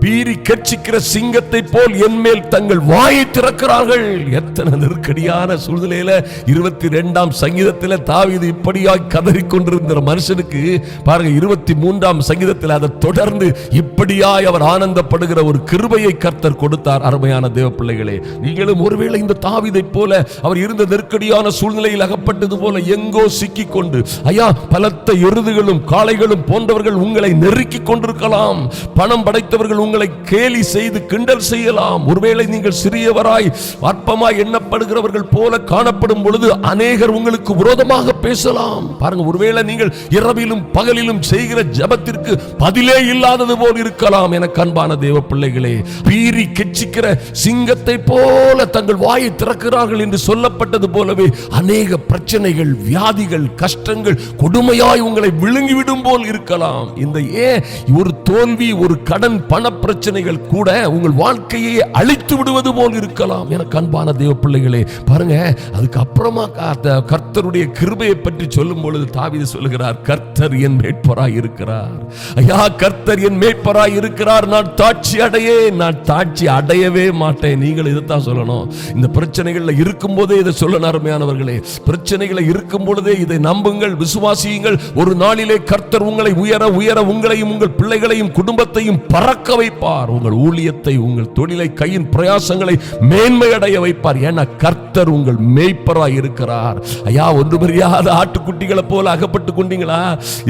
பீறி கட்சிக்கிற சிங்கத்தை போல் என் மேல் தங்கள் வாயை திறக்கிறார்கள். எத்தனை நெருக்கடியான சூழ்நிலையில 22ஆம் சங்கீதத்தில் தாவீது இப்படியாய் கதறிக்கொண்டிருந்த மனுஷனுக்கு பாருங்க, 23ஆம் சங்கீதத்தில் அதை தொடர்ந்து இப்படியாய் அவர் ஆனந்தப்படுகிற ஒரு கிருபையை கர்த்தர் கொடுத்தார். அருமையான தேவ பிள்ளைகளே, நீங்களும் ஒருவேளை இந்த தாவீதை போல அவர் இருந்த நெருக்கடியான சூழ்நிலையில் அகப்பட்டது போல எங்கோ சிக்கிக் கொண்டு, ஐயா, பலத்த எருதுகளும் காளைகளும் போன்றவர்கள் உங்களை நெருக்கிக் கொண்டிருக்கலாம். பணம் படைத்தவர்கள் உங்களை கேலி செய்து கிண்டல் செய்யலாம். ஒருவேளை நீங்கள் சிறியவராய் அற்பமாய் எண்ணப்படுகிறவர்கள் போல காணப்படும் பொழுது அநேகர் உங்களுக்கு விரோதமாக பேசலாம். பாருங்க, ஒருவேளை நீங்கள் இரவிலும் பகலிலும் செய்கிற ஜெபத்திற்கு பதிலே இல்லாதது போல் இருக்கலாம். எனக்கு அன்பான தேவ பிள்ளைகளே, பீறி கெச்சிக்கிற சிங்கத்தை போல தங்கள் வாயை திறக்கிறார்கள் என்று சொல்லப்பட்டது போலவே அநேக பிரச்சனைகள், வியாதிகள், கஷ்டங்கள் கொடுமையாய் உங்களை விழுங்கிவிடும் போல் இருக்கலாம். இந்த ஒரு தோல்வி, ஒரு கடன், பண பிரச்சனைகள் கூட உங்கள் வாழ்க்கையை அழித்து விடுவது போல் இருக்கலாம். எனக்கு அன்பான தேவ பிள்ளைகளே, பாருங்க, அதுக்கு அப்புறமா கர்த்தருடைய கிருபையை பற்றி சொல்லும் பொழுது தாவீது சொல்லுகிறார், கர்த்தர் என் மேய்ப்பராய் இருக்கிறார். ஐயா, கர்த்தர் என் மேய்ப்பராய் இருக்கிறார், நான் தாட்சி அடையேன். நான் தாட்சி அடையவே மாட்டேன். நீங்கள் இதைத்தான் சொல்லணும். இந்த பிரச்சனைகள்ல இருக்கும் போதே இதை சொல்லணும். அருமையானவர்களே, பிரச்சனைகளை இருக்கும் பொழுதே இதை நம்புங்கள், விசுவாசியுங்கள். ஒரு நாளிலே கர்த்தர் உங்களை உயர உயர உங்களையும் உங்கள் பிள்ளைகளையும் குடும்பத்தையும் பறக்க வைப்பார். உங்கள் ஊழியத்தை, உங்கள் தொழிலை, கையின் பிரயாசங்களை மேன்மை அடைய வைப்பார். ஏன்னா கர்த்தர் உங்கள் மேய்ப்பராய் இருக்கிறார். ஐயா, ஒன்றுமறியாத ஆட்டுக்குட்டிகளை போல அகப்பட்டு கொண்டீங்களா?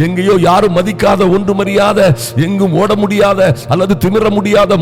எங்கேயோ யாரும் மதிக்காத, ஒன்றுமறியாத, எங்கும் ஓட முடியாத அல்லது திமிர முடியாத,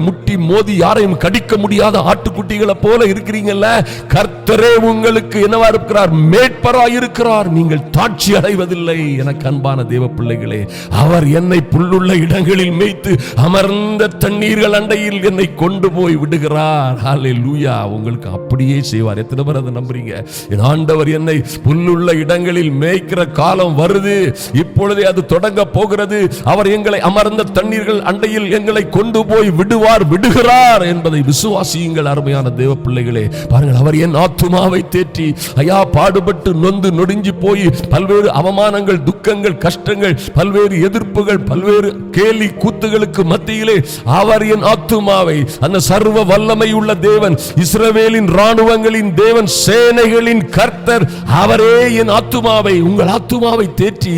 முட்டி மோதி யாரையும் கடிக்க முடியாத ஆட்டுக்குட்டிகளை போல இருக்கிறீங்கல்ல? கர்த்தரே உங்களுக்கு என்னவா இருக்கிறார்? மேய்ப்பராய் இருக்கிறார். நீங்கள் தாட்சி அடைவதில்லை. எனக்கு அன்பான தேவ பிள்ளைகளே, அவர் என்னை புல்லுள்ள இடங்களில் மேய்த்து அமர்ந்த தண்ணீர்கள் அண்டையில் என்னை கொண்டு போய் விடுகிறார். ஹல்லேலூயா. உங்களுக்கு அப்படியே செய்வார். எத்தனை பேர் அதை நம்புறீங்க? என் ஆண்டவர் என்னை புல்லுள்ள இடங்களில் மேய்க்கிற காலம் வருது, இப்பொழுதே அது தொடங்க போகிறது. அவர் எங்களை அமர்ந்த தண்ணீர்கள் அண்டையில் எங்களை கொண்டு போய் விடுவார், விடுகிறார் என்பதை விசுவாசியுங்கள். அருமையான தேவ பிள்ளைகளே, பாருங்கள், அவர் என் ஆத்துமாவை தேற்றி, ஐயா, பாடுபட்டு நொந்து நொடிஞ்சு போய் பல்வேறு அவமானங்கள், துக்கங்கள், கஷ்டங்கள், பல்வேறு எதிர்ப்புகள், பல்வேறு கேலி கூத்துகளுக்கு மத்தியிலே அவர் என் ஆத்துமாவை, அந்த சர்வ வல்லமை உள்ள தேவன், இஸ்ரவேலின் ராணுவங்களின் தேவன், சேனைகளின் கர்த்தர், அவரே என் ஆத்துமாவை, உங்கள் ஆத்துமாவை தேற்றி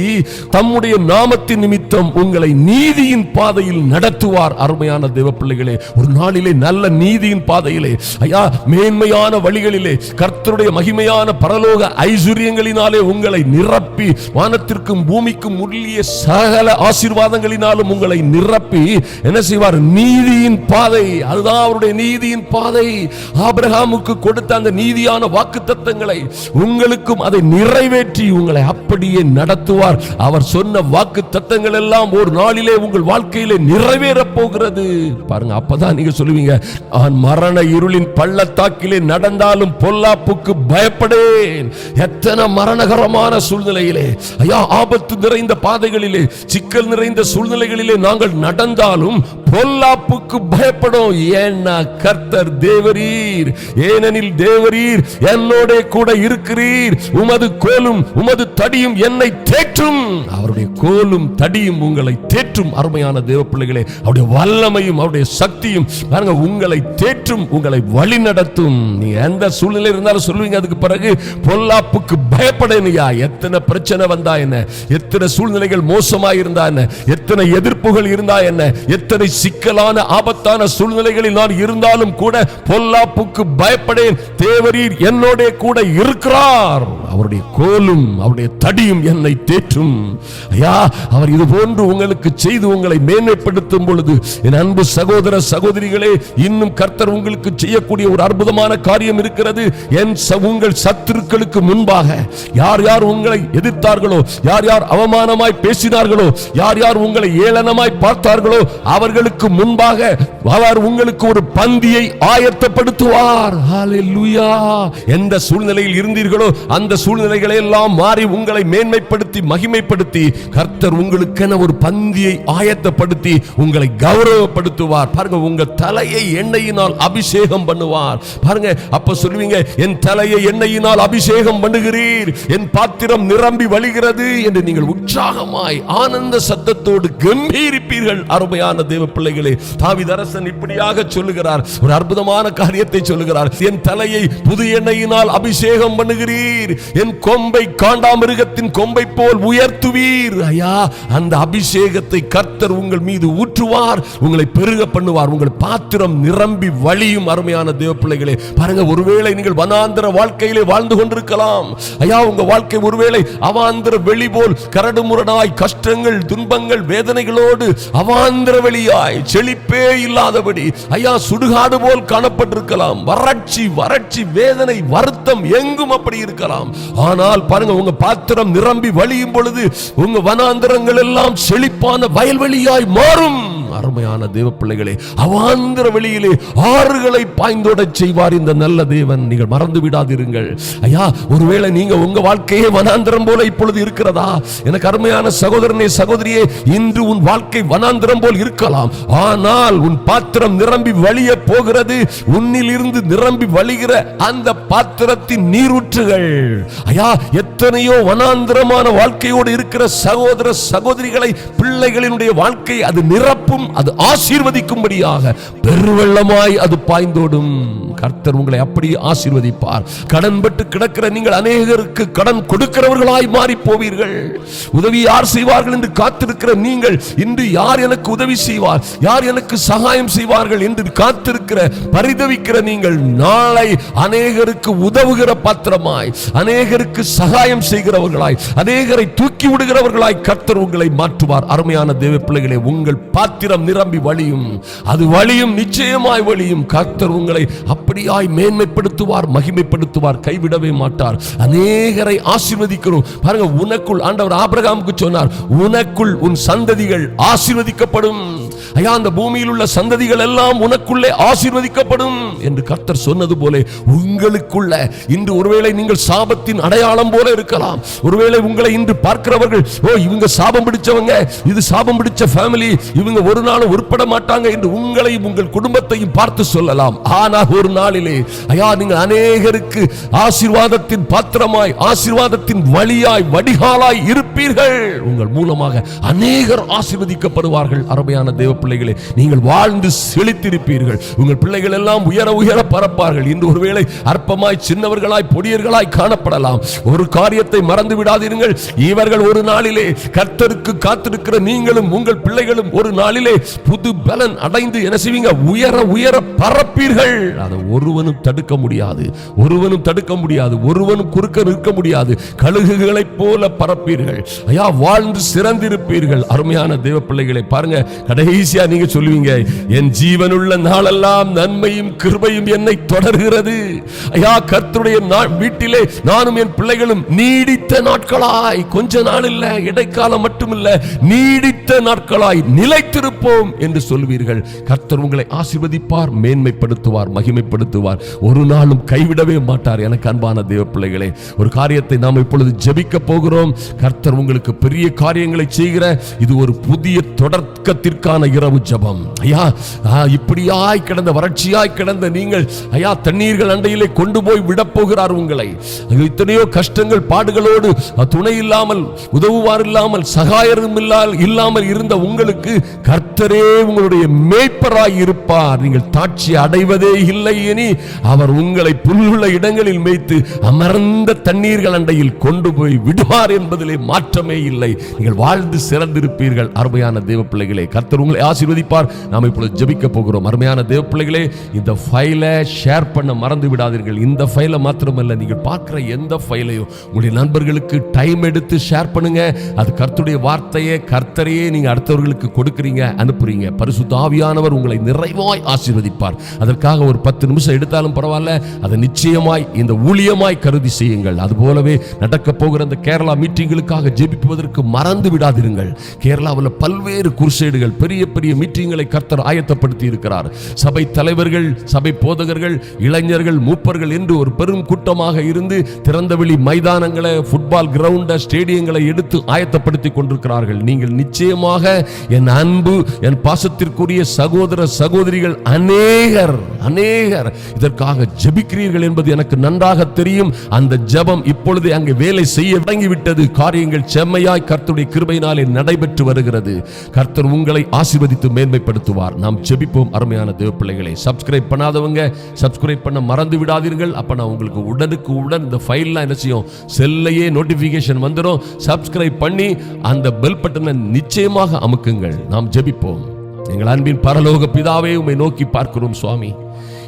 தம்முடைய நாமத்தின் நிமித்தம் உங்களை நீதியின் பாதையில் நடத்துவார். அருமையான தேவ பிள்ளைகளே, ஒரு நாளிலே நல்ல நீதியின் பாதையிலே, ஐயா, மேன்மையான வழிகளிலே, கர்த்தருடைய மகிமையான பரலோக ஐஸ்வரியங்களினாலே உங்களை நிரப்பி, வானத்திற்கும் பூமிக்கும் உள்ளிய சகல ஆசீர்வாதங்களினாலும் உங்களை நிரப்பி என்ன செய்வார்? நீதியின் பாதை. அதுதான் அவருடைய நீதியின் பாதை. ஆபிரகாமுக்கு கொடுத்த அந்த நீதியான வாக்குத்தத்தங்களை உங்களுக்கும் அதை நிறைவேற்றி உங்களை அப்படியே நடத்துவார். அவர் சொன்ன வாக்குத்தத்தங்கள் எல்லாம் ஒரு நாளிலே உங்கள் வாழ்க்கையிலே நிறைவேறப் போகிறது. பாருங்க, அப்பதான் நீங்க சொல்லுவீங்க, நான் மரண இருளின் பள்ளத்தாக்கிலே நடந்தாலும் பொல்லாப்புக்கு பயப்படேன். எத்தனை மரணகரமான சூழ்நிலையிலே, ஐயா, ஆபத்து நிறைந்த பாதைகளிலே, சிக்கல் நிறைந்த சூழ்நிலைகளிலே நாங்கள் நடந்தாலும் பொல்லாப்புக்கு பயப்படும். ஏன்னா கர்த்தர் தேவரீர், ஏனெனில் தேவரீர் என்னோட கூட இருக்கிறீர். உமது கோலும் உமது தடியும் என்னை தேற்றும். அவருடைய கோலும் தடியும் உங்களை தேற்றும். அருமையான தேவ பிள்ளைகளே, அவருடைய வல்லமையும் அவருடைய சக்தியும் பாருங்க உங்களை தேற்றும், உங்களை வழி நடத்தும். நீங்க எந்த சூழ்நிலை இருந்தாலும் சொல்லுவீங்க அதுக்கு பிறகு, பொல்லாப்புக்கு பயப்படேனையா. எத்தனை பிரச்சனை வந்தா என்ன, எத்தனை சூழ்நிலைகள் மோசமா இருந்தா என்ன, எத்தனை எதிர்ப்புகள் இருந்தா என்ன, எத்தனை சிக்கலான ஆபத்தான சூழ்நிலைகளில் நான் இருந்தாலும் கூட பொல்லாப்புக்கு பயப்படேன். தேவரீர் என்னோட கூட இருக்கிறார். அவருடைய கோலும் அவருடைய தடியும் என்னை தேற்றும். ஐயா, அவர் இது போன்று உங்களுக்கு செய்து உங்களை மேன்மைப்படுத்தும் பொழுது, என் அன்பு சகோதர சகோதரிகளே, இன்னும் கர்த்தர் உங்களுக்கு செய்யக்கூடிய ஒரு அற்புதமான காரியம் இருக்கிறது. உங்கள் சத்துருக்களுக்கு முன்பாக யார் யார் உங்களை எதிர்த்தார்களோ, யார் யார் அவமானமாய் பேசினார்களோ, யார் யார் உங்களை ஏளனமாய் பார்த்தார்களோ, அவர்களுக்கு முன்பாக அவர் உங்களுக்கு ஒரு பந்தியை ஆயத்தப்படுத்துவார். ஹல்லேலூயா. எந்த சூழ்நிலையில் இருந்தீர்களோ அந்த சூழ்நிலைகளை எல்லாம் மாறி உங்களை மேன்மைப்படுத்தி மகிமைப்படுத்தி கர்த்தர் உங்களுக்கென ஒரு பந்தியை ஆயத்தப்படுத்தி உங்களை கௌரவப்படுத்துவார். பாருங்க, உங்க தலையை எண்ணெயினால் அபிஷேகம் பண்ணுவார். பாருங்க, அப்ப சொல்லுவீங்க, என் தலையை எண்ணெயினால் அபிஷேகம் பண்ணுகிறீர், என் பாத்திரம் நிரம்பி வழிகிறது என்று நீங்கள் உற்சாகமாய் ஆனந்த சத்தத்தோடு கம்பீரிப்பீர்கள். அருமையான தேவ பிள்ளைகளே, தாவீதரசன் இப்படியாக சொல்லுகிறார், ஒரு அற்புதமான காரியத்தை சொல்லுகிறார். என் தலையை புது எண்ணெயினால் அபிஷேகம் பண்ணுகிறீர், என் கொம்பை காண்டாமிருகத்தின் கொம்பை போல் உயர்த்துவீர். ஐயா, அந்த அபிஷேகத்தை கர்த்தர் உங்கள் மீது ஊற்றுவார், உங்களை பெருக பண்ணுவார், உங்கள் பாத்திரம் நிரம்பி வழியும். அருமையான தேவ பிள்ளைகளே, பாருங்க, ஒருவேளை நீங்கள் வனாந்தர வாழ்க்கையிலே வாழ்ந்து கொண்டிருக்கலாம். ஐயா, உங்க வாழ்க்கை ஒருவேளை அவாந்தர வெளி போல் கரடுமுரடாய், கஷ்டங்கள், துன்பங்கள், வேதனைகளோடு அவாந்தர வெளியாய், செழிப்பே இல்லாதபடி, ஐயா, சுடுகாடு போல் காணப்பட்டிருக்கலாம். வறட்சி, வேதனை, வருத்தம் எங்கும் அப்படி இருக்கலாம். ஆனால் பாருங்க, உங்க பாத்திரம் நிரம்பி வழியும் பொழுது உங்க வனாந்தரங்கள் எல்லாம் செழிப்பான வயல்வெளியாய் மாறும். அருமையான தேவ பிள்ளைகளே, அவாந்தர வெளியிலே ஆறுகளை பாய்ந்தோட செய்வார் இந்த நல்ல தேவன். நீங்கள் மறந்து விடாதிருங்கள். ஐயா, ஒருவேளை நீங்க உங்க வாழ்க்கையே வனாந்தரம் போல இப்பொழுது இருக்கிறதா? எனக்கு அருமையான சகோதரனே, சகோதரியே, இன்று உன் வாழ்க்கை வனாந்தரம் போல் இருக்கலாம். ஆனால் உன் பாத்திரம் நிரம்பி வழிய போகிறது. உன்னில் இருந்து நிரம்பி வழிகிற அந்த பாத்திரத்தின் நீரூற்றுகள். ஐயா, எத்தனையோ வனாந்தரமான வாழ்க்கையோடு இருக்கிற சகோதர சகோதரிகளை, பிள்ளைகளினுடைய வாழ்க்கை அது நிரப்பும், அது ஆசீர்வதிக்கும்படியாக பெருவெள்ளமாய் அது பாய்ந்தோடும். கர்த்தர் உங்களை அப்படி ஆசீர்வதிப்பார். கடன் பட்டு கிடக்கிற நீங்கள் அநேகருக்கு கடன் கொடுக்கிறவர்களாய் மாறி போவீர்கள். உதவி யார் செய்வார்கள் என்று காத்திருக்கிற நீங்கள், இன்று யார் எனக்கு உதவி செய்வார், யார் எனக்கு சகாயம் செய்வார்கள் என்று காத்திருக்கிற, பரிதவிக்கிற நீங்கள், நாளை அநேகருக்கு உதவுகிற பாத்திரமாய், அநேகருக்கு சகாயம் செய்கிறவர்களாய், அநேகரை தூக்கி விடுகிறவர்களாய் கர்த்தர் உங்களை மாற்றுவார். அருமையான தேவ பிள்ளைகளே, உங்கள் பாத்திரம் நிரம்பி வழியும், அது வழியும், நிச்சயமாய் வழியும். கர்த்தர் உங்களை அப்படியாய் மேன்மைப்படுத்துவார், மகிமைப்படுத்துவார், கைவிடவே மாட்டார். அநேகரை ஆசீர்வதிக்கிறோம். பாருங்க, உனக்குள் ஆண்டவர் ஆபிரகாமுக்கு சொன்னார், உனக்குள் உன் சந்ததிகள் ஆசீர்வதிக்கப்படும். ஐயா, அந்த பூமியில் உள்ள சந்ததிகள் எல்லாம் உனக்குள்ளே ஆசீர்வதிக்கப்படும் என்று கர்த்தர் சொன்னது போல உங்களுக்குள்ள இன்று ஒருவேளை நீங்கள் சாபத்தின் அடையாளம் போல இருக்கலாம். ஒருவேளை உங்களை இன்று பார்க்கிறவர்கள், ஓ, இவங்க சாபம் பிடிச்சவங்க, இது சாபம் பிடிச்ச ஃபேமிலி, இவங்க ஒரு ஒரு நாளும் உருப்பட மாட்டாங்க என்று உங்களையும் உங்கள் குடும்பத்தையும் பார்த்து சொல்லலாம். ஆனால் ஒரு நாளிலே ஐயா நீங்கள் அநேகருக்கு ஆசீர்வாதத்தின் பாத்திரமாய், ஆசீர்வாதத்தின் வழியாய், வடிகாலாய் இருப்பீர்கள். உங்கள் மூலமாக அநேகர் ஆசீர்வதிக்கப்படுவார்கள். அருமையான தேவ பிள்ளைகளே, நீங்கள் வாழ்ந்து செழித்திருப்பீர்கள். உங்கள் பிள்ளைகள் எல்லாம் உயர உயர பறப்பார்கள். இன்று ஒருவேளை அற்பமாய், சின்னவர்களாய், பொடியர்களாய் காணப்படலாம். ஒரு காரியத்தை மறந்து விடாதீர்கள். இவர்கள் ஒரு நாளிலே கர்த்தருக்கு காத்திருக்கிற நீங்களும் உங்கள் பிள்ளைகளும் ஒரு நாளிலே புது பலன் அடைந்து என்ன செய்வீங்க? உயர உயர பறப்பீர்கள். அதை ஒருவனும் தடுக்க முடியாது, ஒருவனும் தடுக்க முடியாது, ஒருவனும் குறுக்க நிற்க முடியாது. கழுகுகளைப் போல பறப்பீர்கள். ஐயா, வாழ்ந்து சிறந்திருப்பீர்கள். அருமையான தேவ பிள்ளைகளை பாருங்க, கடைசியா நீங்க சொல்லுவீங்க, என் ஜீவனுள்ள நாளெல்லாம் நன்மையும் கிருபையும் என்னை தொடர்கிறது. ஐயா, கர்த்தருடைய வீட்டிலே நானும் என் பிள்ளைகளும் நீடித்த நாட்களாய், கொஞ்ச நாள் இல்ல, இடைக்காலம் மட்டுமில்ல, நீடித்த நாட்களாய் நிலைத்திருப்போம் என்று சொல்வீர்கள். கர்த்தர் உங்களை ஆசீர்வதிப்பார், மேன்மைப்படுத்துவார், மகிமைப்படுத்துவார். ஒரு நாளும் கைவிடவே மாட்டார். எனக்கு அன்பான தேவ பிள்ளைகளே, ஒரு காரியத்தை நாம் இப்பொழுது ஜெபிக்க போகிறோம். கர்த்தர் உங்களுக்கு பெரிய காரியங்களை செய்கிற இது ஒரு புதிய தொடக்கத்திற்கான இரவு ஜெபம். ஐயா, இப்படியாய் கிடந்த, வறட்சியாய் கிடந்த நீங்கள் ஐயா தண்ணீர்கள் அண்டையிலே கொண்டு போய் விடப்போகிறார் உங்களை. இத்தனையோ கஷ்டங்கள், பாடுகளோடு துணை இல்லாமல், உதவுவார் இல்லாமல், சகாயரும் இல்லாமல் இருந்த உங்களுக்கு கர்த்தரே உங்களுடைய மேய்ப்பராய் இருப்பார். நீங்கள் தாட்சி அடைவதே இல்லை. இனி அவர் உங்களை புல்லுள்ள இடங்களில் மேய்த்து அமர்ந்த தண்ணீர்கள் அண்டையில் கொண்டு போய் விடுவார் என்பதிலே மாற்றமே இல்லை. நீங்கள் வாழ்ந்து சிறந்திருப்பீர்கள். அருமையான தேவ பிள்ளைகளே, கர்த்தர் உங்களை ஆசீர்வதிப்பார். நாம் இப்பொழுது ஜெபிக்க போகிறோம். அருமையான தேவ பிள்ளைகளே, இந்த ஃபைலை ஷேர் பண்ண மறந்து விடாதீர்கள். இந்த ஃபைலை மாத்திரமல்ல, நீங்கள் பார்க்கிற எந்த ஃபைலையும் உங்களுடைய நண்பர்களுக்கு டைம் எடுத்து ஷேர் பண்ணுங்க. அது கர்த்தருடைய வார்த்தையை, கர்த்தரையே நீங்க அடுத்தவர்களுக்கு கொடுக்கிறீங்க, அனுப்புறீங்க. பரிசுத்த ஆவியானவர் உங்களை நிறைவாய் ஆசீர்வதிப்பார். அதற்காக ஒரு 10 நிமிஷம் எடுத்தாலும் பரவாயில்ல, அதை நிச்சயமாய் இந்த ஊழியமாய் கருதி செய்யுங்கள். அதுபோலவே நடக்க போகிற அந்த கேரளா மீட்டிங்களுக்காக ஜெபிப்பதற்கு மறந்து விடாதிருங்கள். கேரளாவில் பல்வேறு குருசேடுகள், பெரிய பெரிய மீட்டிங்களை கர்த்தர் ஆயத்தப்படுத்தி இருக்கிறார். சபை தலைவர்கள், சபை போதகர்கள், இளைஞர்கள், மூப்பர்கள் என்று ஒரு பெரும் கூட்டமாக இருந்து திறந்தவெளி மைதானங்களை, ஃபுட்பால் கிரவுண்ட, ஸ்டேடியங்களை எடுத்து ஆயத்தப்படுத்தி கொண்டிருக்கிறார்கள். நீங்கள் நிச்சயமாக என் அன்பு, என் பாசத்திற்குரிய சகோதர சகோதரிகள் அநேகர் இதற்காக ஜெபிக்கிறீர்கள் என்பது எனக்கு நன்றாக தெரியும். அந்த ஜெபம் இப்பொழுது அங்கே வேலை செய்ய தொடங்கிவிட்டது. காரியங்கள் செம்மையாய் கர்த்தருடைய கிருபையினாலே நடைபெற்று வருகிறது. கர்த்தர் உங்களை ஆசீர்வதித்து மேன்மைப்படுத்துவார். நாம் ஜெபிப்போம். அருமையான தேவ பிள்ளைகளை, சப்ஸ்கிரைப் பண்ணாதவங்க சப்ஸ்கிரைப் பண்ண மறந்து விடாதீர்கள். அப்ப நான் உங்களுக்கு உடனுக்கு உடன் இந்த ஃபைல்லாம் என்ன செய்யும், செல்லையே நோட்டிபிகேஷன் வந்துடும். சப்ஸ்கிரைப் பண்ணி அந்த பெல் பட்டனை நிச்சயமாக அமுக்குங்கள். நாம் ஜெபிப்போம். எங்கள் அன்பின் பரலோக பிதாவே, உம்மை நோக்கி பார்க்கிறோம் சுவாமி.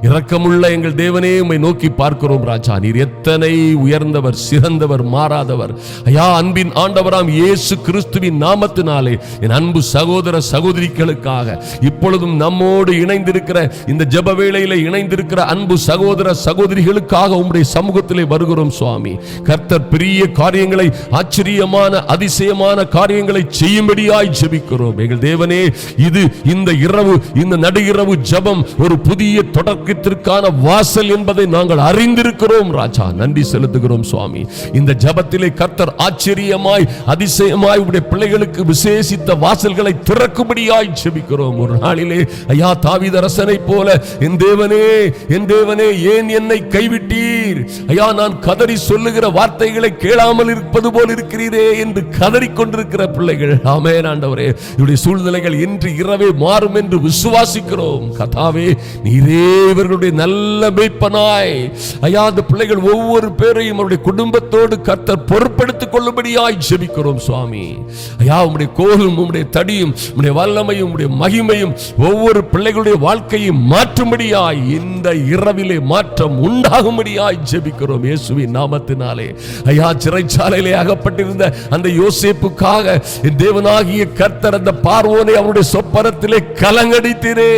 இரக்கமுள்ள எங்கள் தேவனே, உம்மை நோக்கி பார்க்கிறோம் ராஜா. நீர் எத்தனை உயர்ந்தவர், சிறந்தவர், மாறாதவர். ஐயா, அன்பின் ஆண்டவராம் இயேசு கிறிஸ்துவின் நாமத்தினாலே என் அன்பு சகோதர சகோதரிகளுக்காக, இப்பொழுதும் நம்மோடு இணைந்திருக்கிற, இந்த ஜெப வேளையிலே இணைந்திருக்கிற அன்பு சகோதர சகோதரிகளுக்காக உம்முடைய சமூகத்திலே வருகிறோம் சுவாமி. கர்த்தர் பெரிய காரியங்களை, ஆச்சரியமான, அதிசயமான காரியங்களை செய்யும்படியாய் ஜெபிக்கிறோம். எங்கள் தேவனே, இது இந்த இரவு, இந்த நடுஇரவு ஜெபம் ஒரு புதிய தொடக்க வாசல் என்பதை நாங்கள் அறிந்திருக்கிறோம் ராஜா. நன்றி செலுத்துகிறோம் சுவாமி. இந்த ஜெபத்திலே கர்த்தர் ஆச்சரியமாய், அதிசயமாய் உடைய பிள்ளைகளுக்கு விசேஷித்த வாசல்களை திறக்கும்படியாய் ஜெபிக்கிறோம். ஒரு நாளிலே ஐயா தாவீது அரசனை போல, என் தேவனே, என் தேவனே, ஏன் என்னை கைவிட்டீர்? ஐயா, நான் கதறி சொல்லுகிற வார்த்தைகளை கேளாமல் இருப்பது போல் இருக்கிறீரே என்று கதறிக்கொண்டிருக்கிற பிள்ளைகள். ஆமென் ஆண்டவரே, இவருடைய சூழ்நிலைகள் இன்று இரவே மாறும் என்று விசுவாசிக்கிறோம். கர்த்தாவே, நீரே இவர்களுடைய நல்ல மேய்ப்பனாய் ஐயா, அந்த பிள்ளைகள் ஒவ்வொரு பேரையும் அவருடைய குடும்பத்தோடு கர்த்தர் பொறுப்படுத்திக் கொள்ளும்படியாய் ஜெபிக்கிறோம் சுவாமி. ஐயா, உம்முடைய கோலும், உம்முடைய தடியும், உம்முடைய வல்லமையும், உம்முடைய மகிமையும் ஒவ்வொரு பிள்ளைகளுடைய வாழ்க்கையை மாற்றும்படியாய், இந்த இரவிலே மாற்றம் உண்டாகும்படியாய் ஜெபிக்கிறோம் இயேசுவின் நாமத்தினாலே. ஐயா, சிறைச்சாலையிலே அகப்பட்டிருந்த அந்த யோசேப்புக்காக என் தேவனாகிய கர்த்தர் அந்த பார்வோனை அவருடைய சொப்பனத்திலே கலங்கடித்தீரே.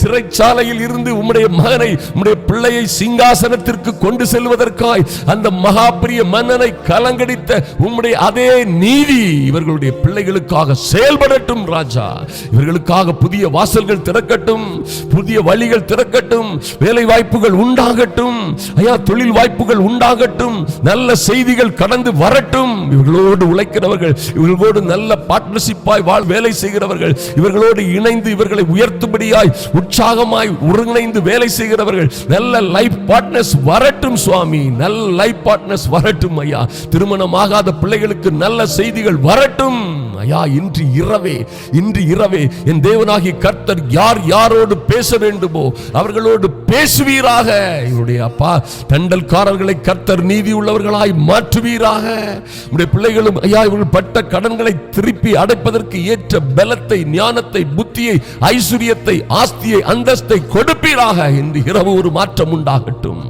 சிறைச்சாலையில் இருந்து உம்முடைய மகனை உம்முடைய பிள்ளையை சிங்காசனத்திற்கு கொண்டு செல்வதற்காய் அந்த மகா பெரிய மன்னனை கலங்கடித்த உம்முடைய அதே நீதி இவர்களுடைய பிள்ளைகளுக்காக செயல்படட்டும் ராஜா. இவர்களுக்காக புதிய வாசல்கள் திறக்கட்டும், புதிய வழிகள் திறக்கட்டும், வேலை வாய்ப்புகள் உண்டாகட்டும் ஐயா, தொழில் வாய்ப்புகள் உண்டாகட்டும், நல்ல செய்திகள் கடந்து வரட்டும். இவர்களோடு உழைக்கிறவர்கள், இவர்களோடு நல்ல பார்ட்னர்ஷிப்பாய் வேலை செய்கிறவர்கள், இவர்களோடு இணைந்து இவர்களை உயர்த்தும்படியாய் உற்சாகமாய் ஒருங்கிணைந்து வேலை செய்கிறவர்கள், நல்ல லைஃப் பார்ட்னர்ஸ் வரட்டும் சுவாமி, நல்ல லைஃப் பார்ட்னர்ஸ் வரட்டும் ஐயா. திருமணமாகாத பிள்ளைகளுக்கு நல்ல செய்திகள் வரட்டும் ஐயா. இன்று இரவே என் தேவனாகிய கர்த்தர் யார் யாரோடு பேச வேண்டுமோ அவர்களோடு பேசுவீராக. இவருடைய அப்பா தண்டல்காரர்களை கர்த்தர் நீதி உள்ளவர்களாய் மாற்றுவீராக. உடைய பிள்ளைகளும் ஐயா இவர்கள் பட்ட கடன்களை திருப்பி அடைப்பதற்கு ஏற்ற பலத்தை, ஞானத்தை, புத்தியை, ஐஸ்வரியத்தை, ஆஸ்தியை, அந்தஸ்தை கொடுப்பீராக. இன்று இரவு ஒரு மாற்றம் உண்டாகட்டும்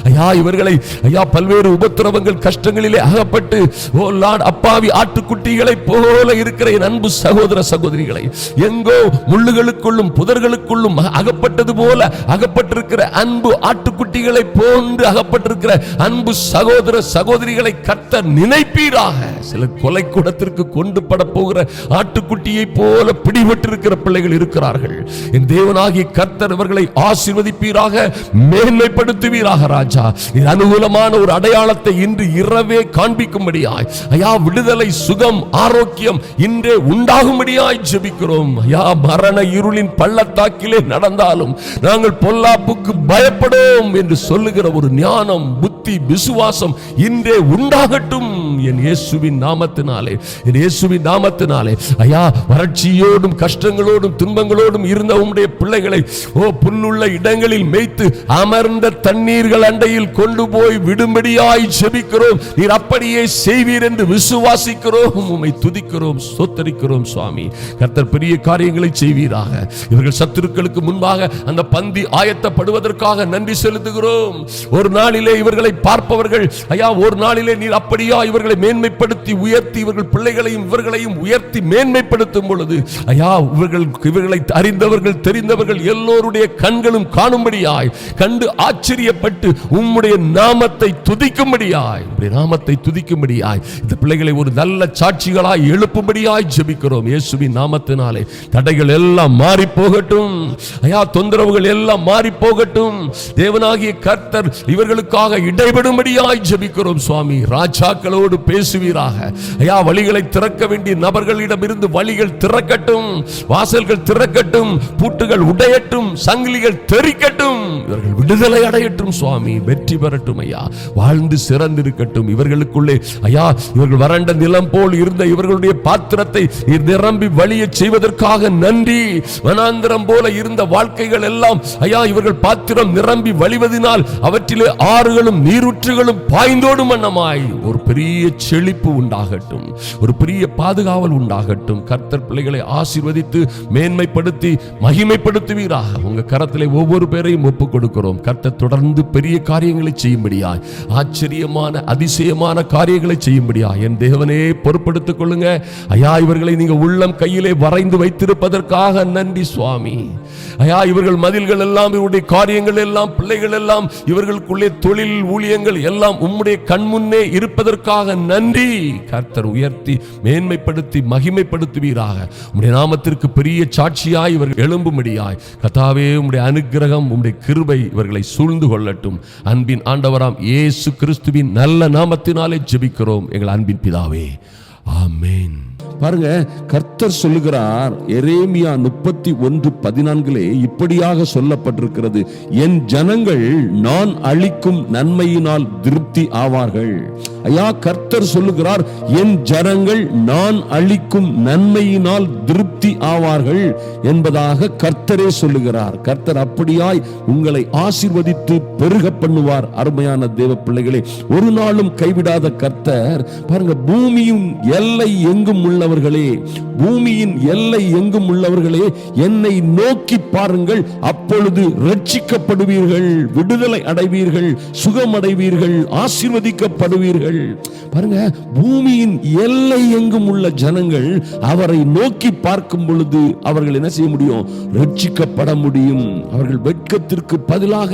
ஐயா. இவர்களை ஐயா பல்வேறு உபத்திரவங்கள் கஷ்டங்களிலே அகப்பட்டு ஓ லார்ட் அப்பாவி ஆட்டுக்குட்டிகளை போல இருக்கிற என் அன்பு சகோதர சகோதரிகளை, எங்கோ முள்ளுகளுக்குள்ளும் புதர்களுக்குள்ளும் அகப்பட்டது போல அகப்பட்டிருக்கிற அன்பு ஆட்டுக்குட்டிகளை போன்று அகப்பட்டிருக்கிற அன்பு சகோதர சகோதரிகளை கர்த்தர் நினைப்பீராக. சில கொலை கூடத்திற்கு கொண்டு பட போகிற ஆட்டுக்குட்டியை போல பிடிபட்டிருக்கிற பிள்ளைகள் இருக்கிறார்கள். என் தேவனாகிய கர்த்தர் இவர்களை ஆசீர்வதிப்பீராக, மேன்மைப்படுத்துவீராக ராஜா. இது அனுகூலமான ஒரு அடையாளத்தை இன்று இரவே காண்பிக்கும்படியாய் ஐயா விடுதலை, சுகம், ஆரோக்கியம் இன்றே உண்டாகும்படியாய் ஜெபிக்கிறோம் ஐயா. மரண இருளின் பள்ளத்தாக்கிலே நடந்தாலும் நாங்கள் பொல்லாப்புக்கு பயப்படும் என்று சொல்லுகிற ஒரு ஞானம், புத்தி, விசுவாசம் இன்றே உண்டாகட்டும் என் இயேசுவின் நாமத்தினாலே, என் இயேசுவின் நாமத்தினாலே ஐயா. வறட்சியோடும் கஷ்டங்களோடும் துன்பங்களோடும் இருந்த உம்முடைய பிள்ளைகளை ஓ புல்லுள்ள இடங்களில் மேய்த்து அமர்ந்த தண்ணீர்கள் அண்டையில் கொண்டு போய் விடும்படியாய் ஜெபிக்கிறோம். நீர் அப்படியே செய்வீர் என்று விசுவாசிக்கிறோம். உம்மை துதிக்கிறோம், ஸ்தோத்திரிக்கிறோம் சுவாமி. கர்த்தர் பெரிய காரியங்களை செய்வீராக. இவர்கள் சத்துருக்களுக்கு முன்பாக அந்த பந்தி ஆயத்தப்படுவதற்காக நன்றி செலுத்துகிறோம். ஒரு நாளிலே இவர்களை பார்ப்பவர்கள் ஐயா, ஒரு நாளிலே நீர் அப்படியா இவர்களை மேன்மைப்படுத்தி உயர்த்தி இவர்கள் பிள்ளைகளையும் இவர்களையும் உயர்த்தி மேன்மைப்படுத்தும் பொழுது ஐயா இவர்களை அறிந்தவர்கள் தெரிந்தவர்கள் எல்லோருடைய கண்களும் காணும்படியாய் கண்டு ஆச்சரியப்பட்டு உம்முடைய நாமத்தை துதிக்கும்படியாய், உம்முடைய நாமத்தை துதிக்கும்படியாய் இந்த பிள்ளைகளை ஒரு நல்ல சாட்சிகளாய் எழுப்பும்படியாய் ஜெபிக்கிறோம் இயேசுவின் நாமத்தினாலே. தடைகள் எல்லாம் மாறி போகட்டும் ஐயா, தொந்தரவுகள் எல்லாம் மாறி போகட்டும். தேவனாகிய கர்த்தர் இவர்களுக்காக இடைபடும்படியாய் ஜெபிக்கிறோம் சுவாமி. ராஜாக்களோடு பேசுவீராக ஐயா. வழிகளை திறக்க வேண்டிய நபர்களிடம் இருந்து வழிகள் திறக்கட்டும், வாசல்கள் திறக்கட்டும், பூட்டுகள் உடையட்டும், சங்கிலிகள் தெறிக்கட்டும், இவர்கள் விடுதலை அடையட்டும் சுவாமி. வெற்றி பெறட்டும் ஐயா, வாழ்ந்து சிறந்திருக்கட்டும் இவர்களுக்குள்ளே ஐயா. இவர்கள் வறண்ட நிலம் போல் இருந்த இவர்களுடைய பாத்திரத்தை நிரம்பி வழிய செய்வதற்காக நன்றி. வனாந்திரம் போல இருந்த வாழ்க்கைகள் எல்லாம் ஐயா இவர்கள் பாத்திரம் நிரம்பி வழிவதினால் அவற்றிலே ஆறுகளும் நீரூற்றுகளும் பாய்ந்தோடும் வண்ணமாய் ஒரு பெரிய செழிப்பு உண்டாகட்டும், ஒரு பெரிய பாதுகாவல் உண்டாகட்டும். கர்த்தர் பிள்ளைகளை ஆசீர்வதித்து மேன்மைப்படுத்தி மகிமைப்படுத்துவீராக. உங்க கரத்திலே ஒவ்வொரு பேரையும் ஒப்புக் கொடுக்கிறோம். கர்த்தர் தொடர்ந்து பெரிய காரியங்களை செய்யும்படியாய், ஆச்சரியமான அதிசயமான காரியங்களை செய்யும்படியாய் என் தேவனே பொறுப்படுத்திக் கொள்ளுங்க ஐயா. இவர்களை நீங்க உள்ளம் கையிலே வரைந்து வைத்திருப்பதற்காக நன்றி சுவாமி ஐயா. இவர்கள் மதில்கள் எல்லாம், இவருடைய காரியங்கள் எல்லாம், பிள்ளைகள் எல்லாம், இவர்களுக்குள்ளே தொழில் ஊழியங்கள் எல்லாம் உம்முடைய கண்முன்னே இருப்பதற்காக நன்றி. கர்த்தர் உயர்த்தி மேன்மைப்படுத்தி மகிமைப்படுத்துவீராக. உம்முடைய நாமத்திற்கு பெரிய சாட்சியாய் இவர்கள் எழும்பும்படியாய் கர்த்தாவே உம்முடைய அனுக்கிரகம், உம்முடைய கிருபை இவர்களை சூழ்ந்து கொள்ளட்டும். அன்பின் ஆண்டவராம் இயேசு கிறிஸ்துவின் நல்ல நாமத்தினாலே ஜெபிக்கிறோம் எங்கள் அன்பின் பிதாவே, ஆமென். பாருங்க, கர்த்தர் சொல்லுகிறார் எரேமியா 31:14 இப்படியாக சொல்லப்பட்டிருக்கிறது, என் ஜனங்கள் நான் அளிக்கும் நன்மையினால் திருப்தி ஆவார்கள். ஐயா, கர்த்தர் சொல்லுகிறார் என் ஜனங்கள் நான் அளிக்கும் நன்மையினால் திருப்தி ஆவார்கள் என்பதாக கர்த்தரே சொல்லுகிறார். கர்த்தர் அப்படியாய் உங்களை ஆசீர்வதித்து பெருக பண்ணுவார். அருமையான தேவ பிள்ளைகளே, ஒரு நாளும் கைவிடாத கர்த்தர் பாருங்க, பூமியின் எல்லை எங்கும் உள்ளவர்களே, பூமியின் எல்லை எங்கும் உள்ளவர்களே, என்னை நோக்கி பாருங்கள், அப்பொழுது ரட்சிக்கப்படுவீர்கள், விடுதலை அடைவீர்கள், சுகமடைவீர்கள், ஆசீர்வதிக்கப்படுவீர்கள். பாருங்க, பூமியின் எல்லை எங்கும் உள்ள ஜனங்கள் அவரை நோக்கி பார்க்கும் பொழுது அவர்கள் என்ன செய்ய முடியும்? ரட்சிக்கப்பட முடியும். அவர்கள் வெட்கத்திற்கு பதிலாக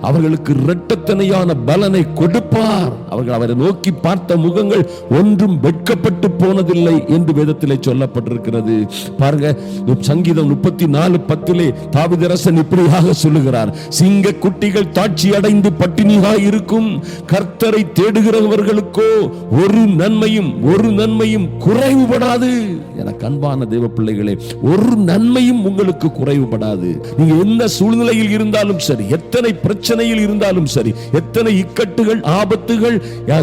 அவர்களுக்கு இரட்டத்தனையான பலனை கொடுப்பார். அவர்கள் அவரை நோக்கி பார்த்த முகங்கள் ஒன்றும் வெட்கப்பட்டு போனதில்லை என்று வேதத்திலே சொல்லப்பட்டிருக்கிறது. பாருங்க, சங்கீதம் 34:10 தாவீதரசன் இப்படியாக சொல்லுகிறார்: சிங்க குட்டிகள் தாட்சி அடைந்து பட்டினியாய் இருக்கும், கர்த்தரை தேடுகிறவர்களுக்கோ ஒரு நன்மையும் குறைவுபடாது. எனக்கு அன்பான தேவ பிள்ளைகளே, ஒரு நன்மையும் உங்களுக்கு குறைவுபடாது. நீங்க என்ன சூழ்நிலையில் இருந்தாலும் சரி, எத்தனை பிரச்சனையில் இருந்தாலும் சரி, எத்தனை இக்கட்டுகள், ஆபத்துகள்,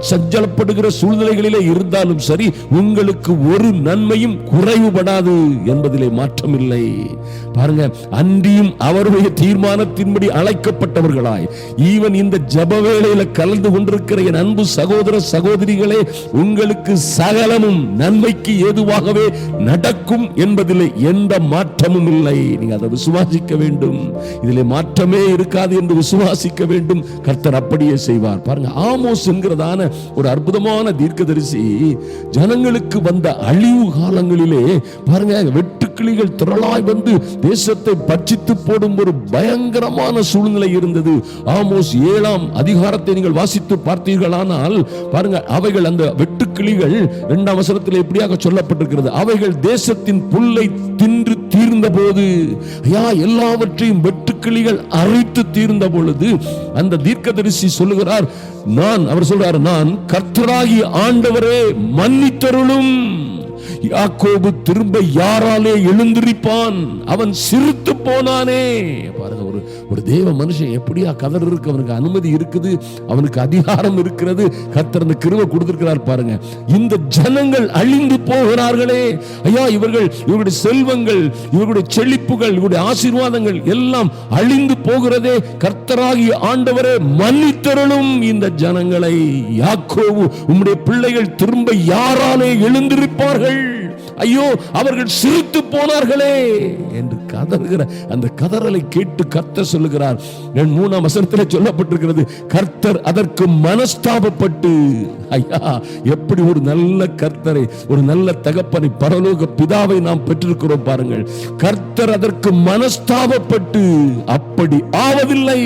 சஞ்சலப்படுகிற சூழ்நிலைகளிலே இருந்தாலும் சரி, உங்களுக்கு ஒரு நன்மையும் குறைவுபடாது என்பதிலே மாற்றமில்லை. பாருங்க, அன்றியும் அவருடைய தீர்மானத்தின்படி அழைக்கப்பட்டவர்களாய் ஈவன் இந்த ஜெப வேளையில கலந்து கொண்டிருக்கிற என் அன்பு சகோதர சகோதரிகளே, உங்களுக்கு சகலமும் நன்மைக்கு ஏதுவாகவே நடக்கும் என்பதிலே எந்த மாற்றமும் இல்லை. நீங்க அதை விசுவாசிக்க வேண்டும். இதிலே மாற்றமே இருக்காது என்று விசுவாசிக்க வேண்டும். கர்த்தர் அப்படியே செய்வார். பாருங்க, ஆமோஸ் என்கிறதான ஒரு அற்புதமான தீர்க்கதரிசி ஜனங்களுக்கு வந்த அழிவு காலங்களிலே பாருங்க, வெட்டுக்கிளிகள் திரளாய் வந்து தேசத்தை பட்சித்து போடும் ஒரு பயங்கரமான சூழ்நிலை இருந்தது. ஆமோஸ் 7ஆம் அதிகாரத்தை நீங்கள் வாசித்து பார்த்தீர்களானால் பாருங்க, அவைகள் அந்த வெட்டுக்கிளிகள் 2ஆம் வசனத்தில் எப்படியாக சொல்லப்பட்டிருக்கிறது: அவைகள் தேசத்தின் புல்லை தின்று தீர்ந்த போது, எல்லாவற்றையும் வெட்டுக்கிளிகள் அரித்து தீர்ந்த பொழுது அந்த தீர்க்கதரிசி சொல்லுகிறார், அவர் சொல்றார், நான் கர்த்தராகிய ஆண்டவரே மன்னித்தருளும். யாக்கோபு திரும்ப யாராலே எழுந்திருப்பான்? அவன் சிரித்து போனானே. பாருங்க, ஒரு தேவ மனுஷன் எப்படியா கதர் இருக்கு, அவனுக்கு அனுமதி இருக்குது, அவனுக்கு அதிகாரம் இருக்கிறது, கர்த்தர் அந்த கிருபை கொடுத்திருக்கிறார். பாருங்க, இந்த ஜனங்கள் அழிந்து போகிறார்களே, இவர்களுடைய செல்வங்கள், இவர்களுடைய செழிப்புகள், இவருடைய ஆசீர்வாதங்கள் எல்லாம் அழிந்து போகிறதே. கர்த்தராகிய ஆண்டவரே மன்னித்தருளும் இந்த ஜனங்களை. யாக்கோபு உம்முடைய பிள்ளைகள் திரும்ப யாராலே எழுந்திருப்பார்கள்? ஐயோ, அவர்கள் சிரித்து போனார்களே என்று கதறுகிற அந்த கதறலை கேட்டு கர்த்தர் சொல்லுகிறார். 3ஆம் வசனத்தில் சொல்லப்பட்டிருக்கிறது, கர்த்தர் அதற்கு மனஸ்தாபப்பட்டு. ஐயா, எப்படி ஒரு நல்ல கர்த்தரை, ஒரு நல்ல தகப்பனை, பரலோக பிதாவை நாம் பெற்றிருக்கிறோம். பாருங்கள், கர்த்தர் அதற்கு மனஸ்தாபப்பட்டு அப்படி ஆவதில்லை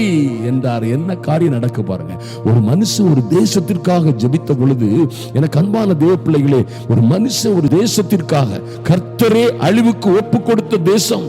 என்றார். என்ன காரியம் நடக்க பாருங்க. ஒரு மனுஷன் ஒரு தேசத்திற்காக ஜெபித்த பொழுது, எனக்கு அன்பான தேவ பிள்ளைகளே, ஒரு மனுஷன் ஒரு தேசத்திற்காக கர்த்தரே அழிவுக்கு ஒப்பு கொடுத்த தேசம்,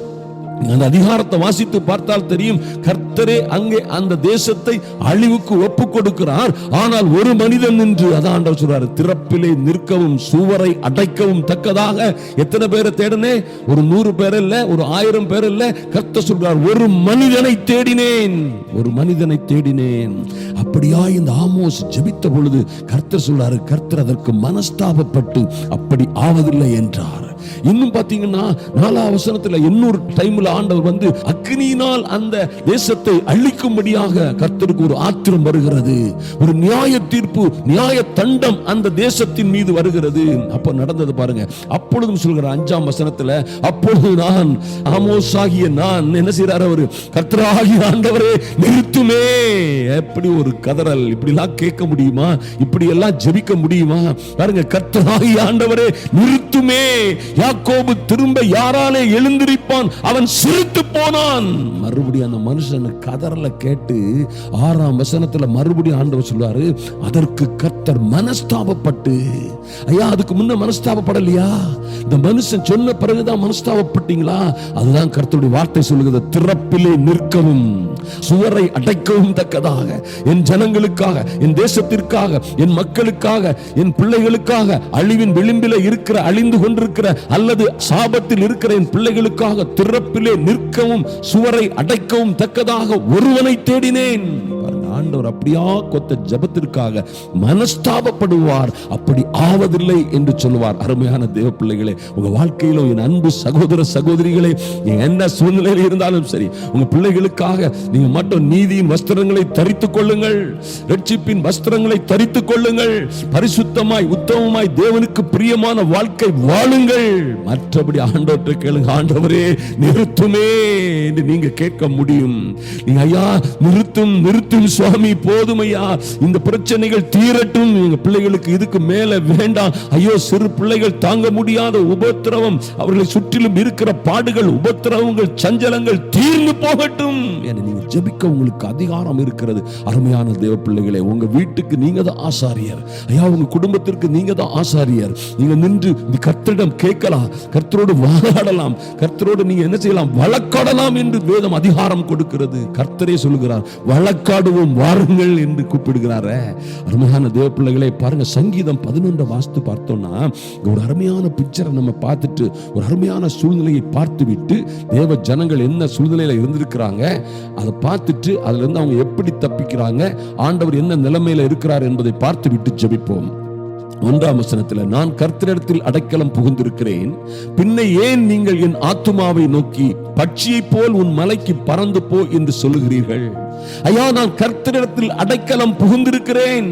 அந்த அதிகாரத்தை வாசித்து பார்த்தால் தெரியும். கர்த்தரே அங்கே அந்த தேசத்தை அழிவுக்கு ஒப்பு கொடுக்கிறார். ஆனால் ஒரு மனிதன் நின்று, அதான் ஆண்டவர் சொல்றாரு, திறப்பிலே நிற்கவும் சுவரை அடைக்கவும் தக்கதாக எத்தனை பேரை தேடினே? ஒரு 100 பேர் இல்ல, ஒரு 1000 பேர் இல்ல. கர்த்தர் சொல்றார், ஒரு மனிதனை தேடினேன், ஒரு மனிதனை தேடினேன். அப்படியா இந்த ஆமோஸ் ஜெபித்த பொழுது கர்த்தர் சொல்றாரு, கர்த்தர் அதற்கு மனஸ்தாபப்பட்டு அப்படி ஆவதில்லை என்றார். இன்னும் பாத்தீங்கன்னா 4ஆம் வசனத்துல இன்னொரு டைம்ல ஆண்டவர் வந்து அக்னியினால் அந்த தேசத்தை அழிக்கும்படியாக கர்த்தருக்கு ஒரு ஆத்திரம் வருகிறது. ஒரு நியாய தீர்ப்பு, நியாய தண்டம் அந்த தேசத்தின் மீது வருகிறது. அப்ப நடந்தது பாருங்க. அப்பொழுதும் சொல்கிற 5ஆம் வசனத்துல, அப்பொழுது நான், ஆமோஸ் ஆகிய நான், என்ன செய்யறாரு அவரு? கர்த்தராகிய ஆண்டவரே நிறுத்துமே. எப்படி ஒரு கதறல்! இப்படி எல்லாம் கேட்க முடியுமா? இப்படி எல்லாம் ஜெபிக்க முடியுமா? பாருங்க, கர்த்தராகிய ஆண்டவரே நிறுத்துமே. யாக்கோபு திரும்ப யாராலே எழுந்திருப்பான்? அவன் சிரித்து போனான். மறுபடியும் அந்த மனுஷன் கதறல கேட்டு 6ஆம் வசனத்துல மறுபடியும் ஆண்டவர் சொல்றாரு, அதற்கு கர்த்தர் மனஸ்தாபப்பட்டு. ஐயா, அதுக்கு முன்ன மனஸ்தாபப்படலையா? இந்த மனுஷன் சொன்ன பிறகுதான் மனஸ்தாபப்பட்டீங்களா? அதுதான் கர்த்தருடைய வார்த்தை சொல்லுகிறது, திறப்பிலே நிற்கவும் சுவரை அடைக்கவும் தக்கதாக, என் ஜனங்களுக்காக, என் தேசத்திற்காக, என் மக்களுக்காக, என் பிள்ளைகளுக்காக, அழிவின் விளிம்பில இருக்கிற, அழிந்து கொண்டிருக்கிற அல்லது சாபத்தில் இருக்கிற என் பிள்ளைகளுக்காக திறப்பிலே நிற்கவும் சுவரை அடைக்கவும் தக்கதாக ஒருவனை தேடினேன். ஆண்டவர் அப்படியா கொத்த ஜபத்திற்காக மனஸ்தாபப்படுவார், அப்படி ஆவதில்லை என்று சொல்லுவார். அருமையான தேவ பிள்ளைகளே, உங்க வாழ்க்கையில என் அன்பு சகோதர சகோதரிகளே, என்ன சூழ்நிலையில் இருந்தாலும் சரி, உங்க பிள்ளைகளுக்காக நீங்க மட்டும் நீதியின் வஸ்திரங்களை தரித்துக் கொள்ளுங்கள், ரட்சிப்பின் வஸ்திரங்களை தரித்துக் கொள்ளுங்கள், பரிசுத்தமாய் உத்தமமாய் தேவனுக்கு பிரியமான வாழ்க்கை வாழுங்கள். மற்றபடி ஆண்டவரை கேளுங்க, ஆண்டவரே நிறுத்துமே என்று நீங்க கேட்க முடியும். நீங்க ஐயா நிறுத்தும் நிறுத்தும் சுவாமி போதுமையா, இந்த பிரச்சனைகள் தீரட்டும், எங்க பிள்ளைகளுக்கு இதுக்கு மேல வேண்டாம். ஐயோ, சிறு பிள்ளைகள் தாங்க முடியாத உபத்திரவம், அவர்களை சுற்றிலும் இருக்கிற பாடுகள், உபத்திரவங்கள், சஞ்சலங்கள் தீர்ந்து போகட்டும் என நீங்க ஜெபிக்க உங்களுக்கு அதிகாரம் இருக்கிறது. அருமையான தேவ பிள்ளைகளே, உங்க வீட்டுக்கு நீங்க தான் ஆசாரியர். ஐயா, உங்க குடும்பத்திற்கு நீங்க தான் ஆசாரியர். நீங்க நின்று கர்த்தரிடம் கேட்கலாம், கர்த்தரோடு வாதாடலாம், கர்த்தரோடு நீங்க என்ன செய்யலாம், வழக்காடலாம் என்று வேதம் அதிகாரம் கொடுக்கிறது. கர்த்தரே சொல்லுகிறார், வழக்காடுவோம் வாருங்கள் என்று கூப்பிடுகிறாரே. அருமையான தேவ பிள்ளைகளே, பாருங்க, சங்கீதம் 11 வாசித்து பார்த்தோம்னா ஒரு அருமையான பிக்சரை நம்ம பார்த்துட்டு, ஒரு அருமையான சூழ்நிலையை பார்த்து விட்டு, தேவ ஜனங்கள் என்ன சூழ்நிலையில இருந்திருக்கிறாங்க அதை பார்த்துட்டு அதுல இருந்து அவங்க எப்படி தப்பிக்கிறாங்க, ஆண்டவர் என்ன நிலைமையில இருக்கிறார் என்பதை பார்த்து விட்டு ஜெபிப்போம். 1ஆம் வசனத்தில், நான் கர்த்தரிடத்தில் அடைக்கலம் புகுந்திருக்கிறேன், பின்ன ஏன் நீங்கள் என் ஆத்துமாவை நோக்கி பட்சியை போல் உன் மலைக்கு பறந்து போ என்று சொல்லுகிறீர்கள்? ஐயா, நான் கர்த்தரிடத்தில் அடைக்கலம் புகுந்திருக்கிறேன்,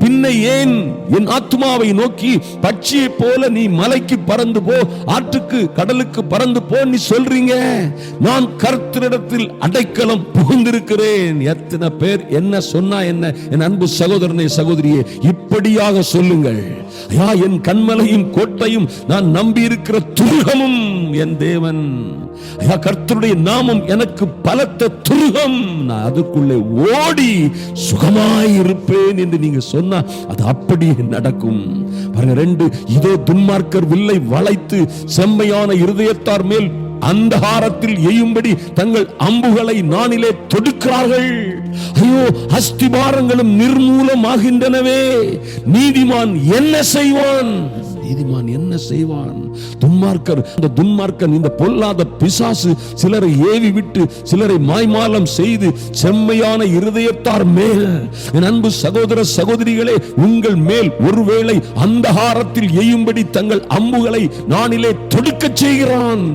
பின்ன ஏன் என் ஆத்துமாவை நோக்கி பட்சியை போல நீ மலைக்கு பறந்து போ, ஆற்றுக்கு கடலுக்கு பறந்து போ நீ சொல்றீங்க? நான் கர்த்தரிடத்தில் அடைக்கலம் புகுந்திருக்கிறேன். எத்தனை பேர் என்ன சொன்னா என்ன? என் அன்பு சகோதரனே, சகோதரியே, இப்படியாக சொல்லுங்கள். ஐயா, என் கண்மலையும் கோட்டையும் நான் நம்பி இருக்கிற துருகமும் என் தேவன். ஐயா, கர்த்தருடைய நாமம் எனக்கு பலத்த துருகம், நான் அதுக்குள்ளே ஓடி சுகமாய் இருப்பேன் என்று நீங்க சொன்னா அது அப்படியே நடக்கும். பாருங்க, 2, இதோ துன்மார்க்கர் வில்லை வளைத்து செம்மையான இருதயத்தார் மேல் அந்தகாரத்தில் எய்யும்படி தங்கள் அம்புகளை நானிலே தொடுக்கிறார்கள். ஐயோ, அஸ்திபாரங்களும் நிர்மூலமாகின்றனவே, நீதிமான் என்ன செய்வான்? நீதிமான் என்ன செய்வான்? துன்மார்க்கன், இந்த பொல்லாத பிசாசு சிலரை ஏவி விட்டு சிலரை மாய்மாலம் செய்து செம்மையான இருதயத்தார் மேல், என் அன்பு சகோதர சகோதரிகளே, உங்கள் மேல் ஒருவேளை அந்தகாரத்தில் எய்யும்படி தங்கள் அம்புகளை நானிலே தொடுக்க செய்கிறான்.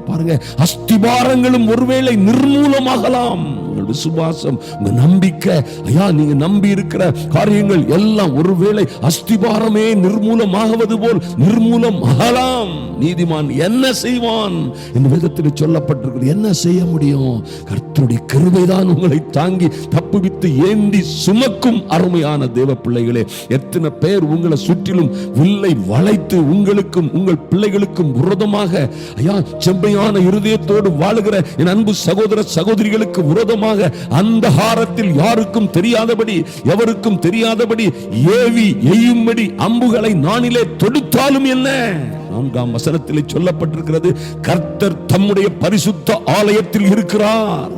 பாருங்க, அஸ்திபாரங்களும் ஒருவேளை நிர்மூலமாகலாம். உங்கள் விசுவாசம், உங்க நம்பிக்கை, ஐயா, நீங்க நம்பி இருக்கிற காரியங்கள் எல்லாம் ஒருவேளை அஸ்திபாரமே நிர்மூலமாகுவது போல் நிர்மூலமாகலாம். நீதிமான் என்ன செய்வான் என்று வேதத்தில் சொல்லப்பட்டிருக்கிறது. என்ன செய்ய முடியும்? கர்த்தருடைய கிருபைதான் உங்களை தாங்கி தப்புவித்து ஏந்தி சுமக்கும். அருமையான தேவ பிள்ளைகளே, எத்தனை பேர் உங்களை சுற்றிலும் வில்லை வளைத்து உங்களுக்கும் உங்கள் பிள்ளைகளுக்கும் விரோதமாக, ஐயா, செம்மையான இருதயத்தோடு வாழுகிற என் அன்பு சகோதர சகோதரிகளுக்கு விரோதமாக அந்தகாரத்தில் யாருக்கும் தெரியாதபடி, எவருக்கும் தெரியாதபடி ஏவி எய்யும்படி அம்புகளை நானிலே தொடுத்தாலும் என்ன? 4ஆம் வசனத்திலே சொல்லப்பட்டிருக்கிறது, கர்த்தர் தம்முடைய பரிசுத்த ஆலயத்தில் இருக்கிறார்.